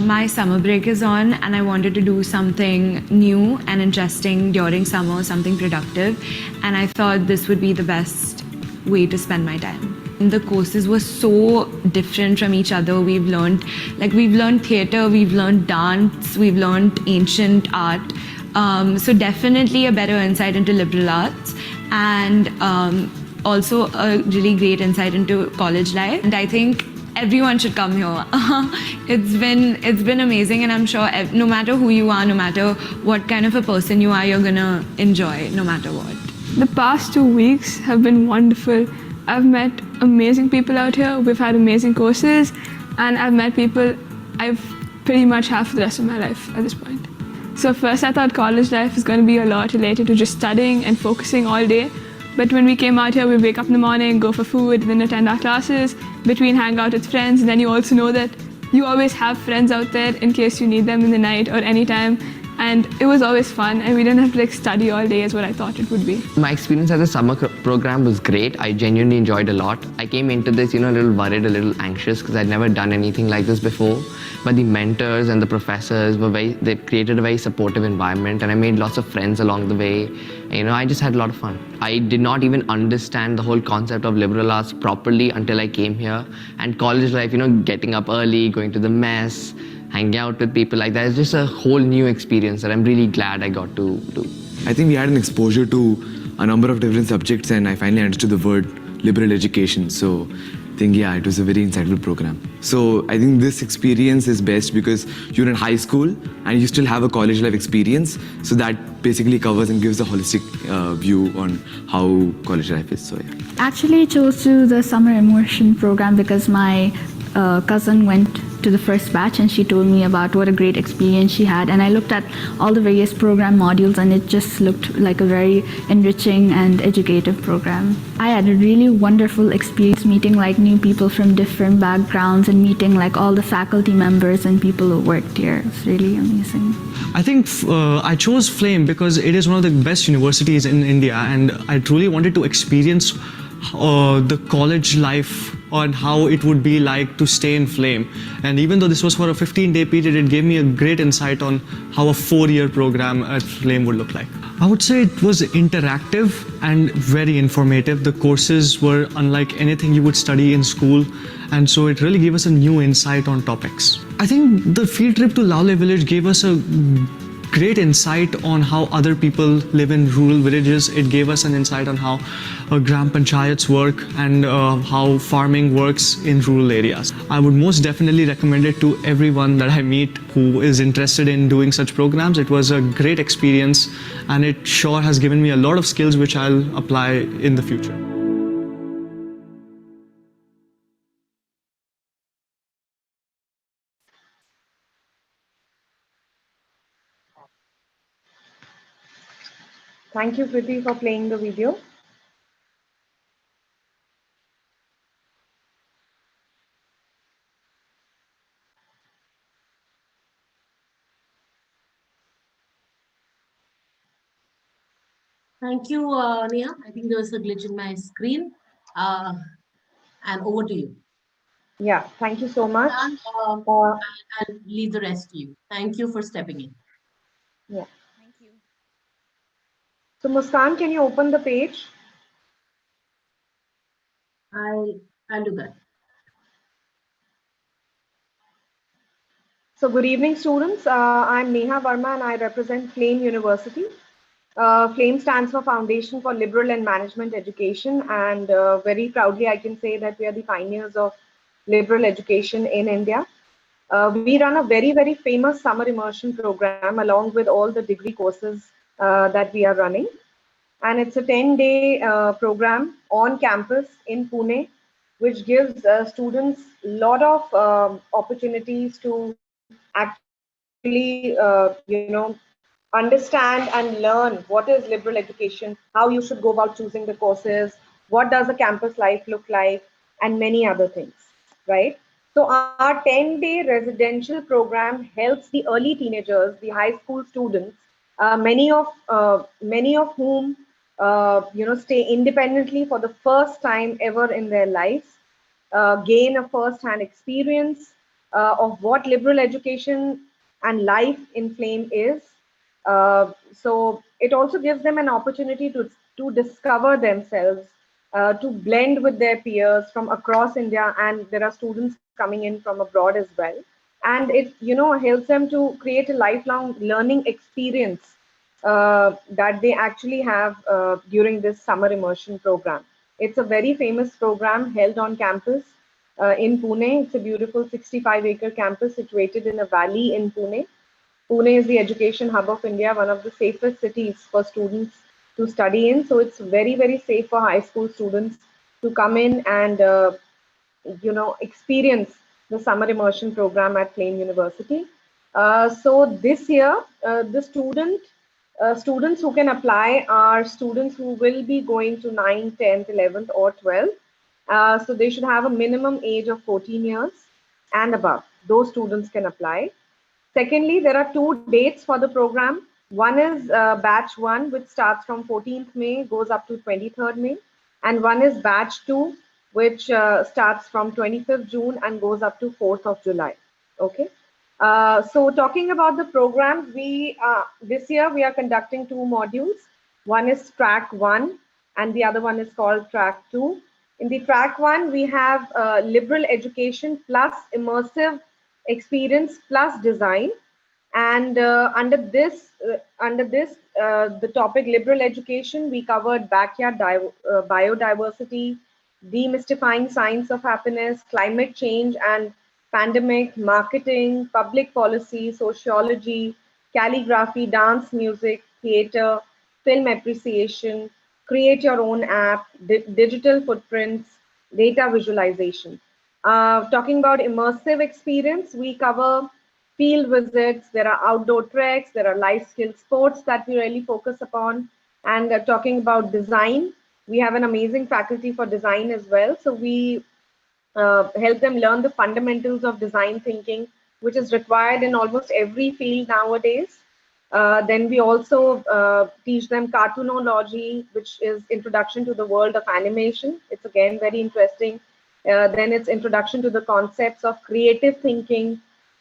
Speaker 14: My summer break is on and I wanted to do something new and interesting during summer, something productive, and I thought this would be the best way to spend my time. The courses were so different from each other. We've learned theater, we've learned dance, we've learned ancient art. So definitely a better insight into liberal arts, and also a really great insight into college life. And I think everyone should come here. It's been amazing, and I'm sure no matter who you are, no matter what kind of a person you are, you're gonna enjoy no matter what.
Speaker 15: The past 2 weeks have been wonderful. I've met amazing people out here. We've had amazing courses, and I've met people I've pretty much have for the rest of my life at this point. So first I thought college life is going to be a lot related to just studying and focusing all day. But when we came out here, we wake up in the morning, go for food, then attend our classes, between hang out with friends, and then you also know that you always have friends out there in case you need them in the night or anytime. And it was always fun, and we didn't have to study all day as what I thought it would be.
Speaker 16: My experience as a summer program was great. I genuinely enjoyed a lot. I came into this, a little worried, a little anxious because I'd never done anything like this before. But the mentors and the professors they created a very supportive environment, and I made lots of friends along the way. I just had a lot of fun. I did not even understand the whole concept of liberal arts properly until I came here. And college life, getting up early, going to the mess, hanging out with people like that is just a whole new experience that I'm really glad I got to do.
Speaker 17: I think we had an exposure to a number of different subjects, and I finally understood the word liberal education. So I think, it was a very insightful program. So I think this experience is best because you're in high school and you still have a college life experience. So that basically covers and gives a holistic view on how college life is. So yeah.
Speaker 18: Actually chose to the summer immersion program because my cousin went to the first batch and she told me about what a great experience she had, and I looked at all the various program modules and it just looked like a very enriching and educative program. I had a really wonderful experience meeting new people from different backgrounds and meeting all the faculty members and people who worked here. It's really amazing.
Speaker 19: I think I chose Flame because it is one of the best universities in India, and I truly wanted to experience the college life on how it would be like to stay in Flame. And even though this was for a 15-day period, it gave me a great insight on how a 4-year program at Flame would look like. I would say it was interactive and very informative. The courses were unlike anything you would study in school, and so it really gave us a new insight on topics. I think the field trip to Laleh village gave us a great insight on how other people live in rural villages. It gave us an insight on how gram panchayats work and how farming works in rural areas. I would most definitely recommend it to everyone that I meet who is interested in doing such programs. It was a great experience and it sure has given me a lot of skills which I'll apply in the future.
Speaker 13: Thank you, Kriti, for playing the video.
Speaker 1: Thank you, Neha. I think there was a glitch in my screen. And over to you.
Speaker 13: Yeah, thank you so much.
Speaker 1: I'll leave the rest to you. Thank you for stepping in.
Speaker 13: Yeah.
Speaker 5: Thank you.
Speaker 13: So Muskan, can you open the page?
Speaker 1: I'll do that.
Speaker 13: So good evening, students. I'm Neha Verma and I represent Flame University. Flame stands for Foundation for Liberal and Management Education, and very proudly I can say that we are the pioneers of liberal education in India. We run a very, very famous summer immersion program along with all the degree courses that we are running. And it's a 10-day program on campus in Pune, which gives students a lot of opportunities to actually, understand and learn what is liberal education, how you should go about choosing the courses, what does a campus life look like, and many other things, right? So our 10-day residential program helps the early teenagers, the high school students, many of whom stay independently for the first time ever in their lives, gain a first-hand experience of what liberal education and life in Flame is. So it also gives them an opportunity to discover themselves, to blend with their peers from across India, and there are students coming in from abroad as well. And it helps them to create a lifelong learning experience that they actually have during this summer immersion program. It's a very famous program held on campus in Pune. It's a beautiful 65-acre campus situated in a valley in Pune. Pune is the education hub of India, one of the safest cities for students to study in. So it's very, very safe for high school students to come in and experience the summer immersion program at Flame University. So this year, the students who can apply are students who will be going to 9th, 10th, 11th, or 12th. So they should have a minimum age of 14 years and above. Those students can apply. Secondly, there are 2 dates for the program. One is batch 1, which starts from 14th May, goes up to 23rd May. And one is batch 2, which starts from 25th June and goes up to 4th of July. Okay. So talking about the program, this year we are conducting 2 modules. One is track 1 and the other one is called track 2. In the track 1, we have liberal education plus immersive experience plus design. And under this, the topic liberal education, we covered backyard biodiversity, demystifying science of happiness, climate change and pandemic, marketing, public policy, sociology, calligraphy, dance, music, theater, film appreciation, create your own app, digital footprints, data visualization. Talking about immersive experience, we cover field visits, there are outdoor treks, there are life skill sports that we really focus upon. And talking about design, we have an amazing faculty for design as well. So we help them learn the fundamentals of design thinking, which is required in almost every field nowadays. Then we also teach them cartoonology, which is introduction to the world of animation. It's again very interesting. Then it's introduction to the concepts of creative thinking,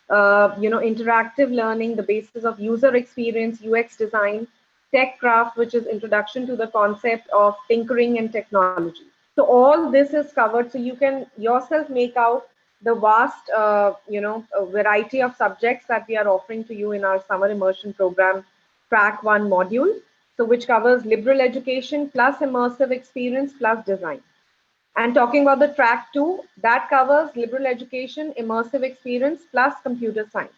Speaker 13: interactive learning, the basis of user experience, UX design, tech craft, which is introduction to the concept of tinkering and technology. So all this is covered, so you can yourself make out the vast, variety of subjects that we are offering to you in our summer immersion program, track 1 module. So which covers liberal education plus immersive experience plus design. And talking about the track 2, that covers liberal education, immersive experience plus computer science,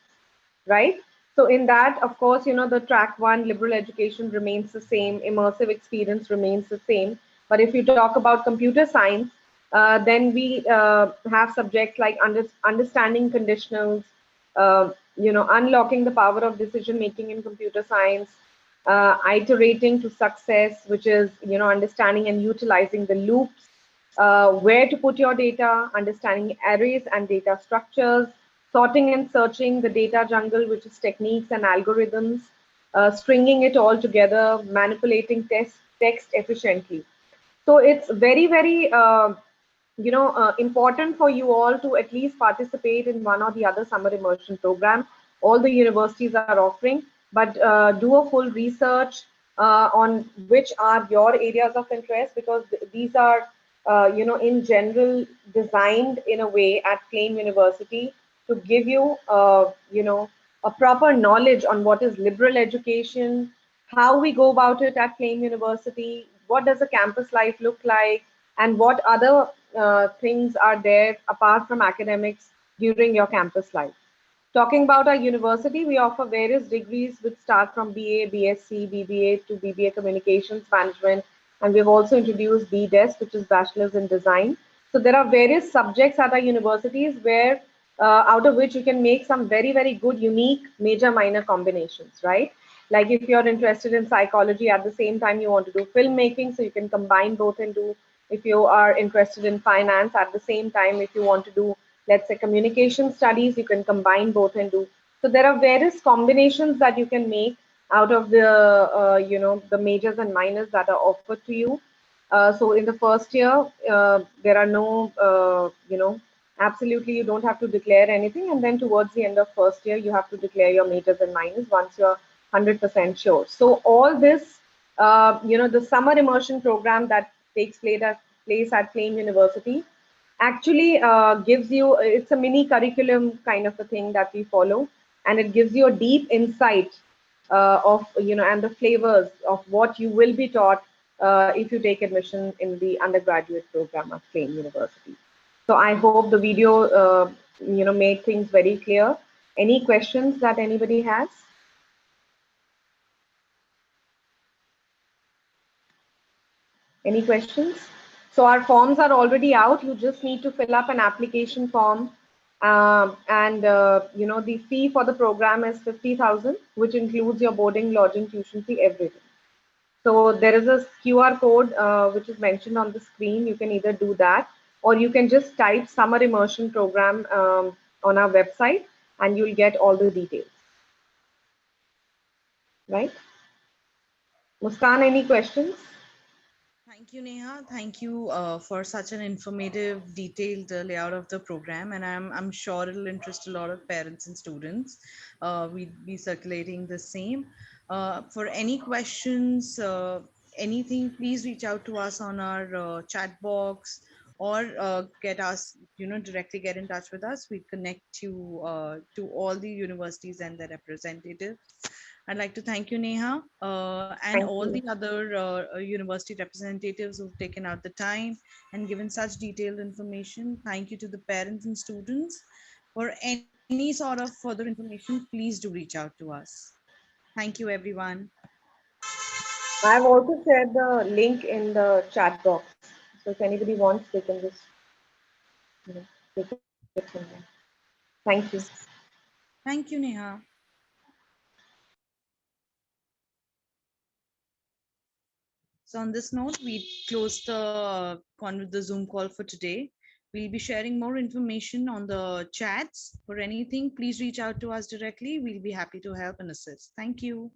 Speaker 13: right? So in that, of course, the track 1 liberal education remains the same, immersive experience remains the same. But if you talk about computer science, then we have subjects like understanding conditionals, unlocking the power of decision making in computer science, iterating to success, which is understanding and utilizing the loops, where to put your data, understanding arrays and data structures, sorting and searching the data jungle, which is techniques and algorithms, stringing it all together, manipulating text efficiently. So it's very, very important for you all to at least participate in one or the other summer immersion program. All the universities are offering, but do a full research on which are your areas of interest, because these are, in general, designed in a way at Flame University to give you, a proper knowledge on what is liberal education, how we go about it at Flame University, what does a campus life look like, and what other things are there apart from academics during your campus life. Talking about our university, we offer various degrees which start from BA, BSc, BBA to BBA Communications Management, and we've also introduced BDES, which is Bachelor's in Design. So there are various subjects at our universities where out of which you can make some very, very good, unique major minor combinations, right? Like if you're interested in psychology, at the same time you want to do filmmaking, so you can combine both and do. If you are interested in finance, at the same time, if you want to do, let's say, communication studies, you can combine both and do. So there are various combinations that you can make out of the, the majors and minors that are offered to you. So in the first year, there are no, absolutely you don't have to declare anything. And then towards the end of first year, you have to declare your majors and minors once you're 100% sure. So all this, the summer immersion program that takes place at Flame University actually gives you, it's a mini curriculum kind of a thing that we follow, and it gives you a deep insight of, and the flavors of what you will be taught if you take admission in the undergraduate program at Flame University. So I hope the video, made things very clear. Any questions that anybody has? Any questions? So our forms are already out. You just need to fill up an application form. The fee for the program is 50,000, which includes your boarding, lodging, tuition fee, everything. So there is a QR code which is mentioned on the screen. You can either do that, or you can just type summer immersion program on our website and you'll get all the details. Right? Muskan, any questions?
Speaker 20: Thank you, Neha. Thank you for such an informative, detailed layout of the program, and I'm sure it'll interest a lot of parents and students. We'll be circulating the same. For any questions, anything, please reach out to us on our chat box, or get us, directly get in touch with us. We connect you to all the universities and their representatives. I'd like to thank you, Neha, and all the other university representatives who've taken out the time and given such detailed information. Thank you to the parents and students. For any sort of further information, please do reach out to us. Thank you, everyone.
Speaker 13: I've also shared the link in the chat box. So if anybody wants, they can just take it from there. Thank you.
Speaker 20: Thank you, Neha. So on this note, we close the Zoom call for today. We'll be sharing more information on the chats. For anything, please reach out to us directly. We'll be happy to help and assist. Thank you.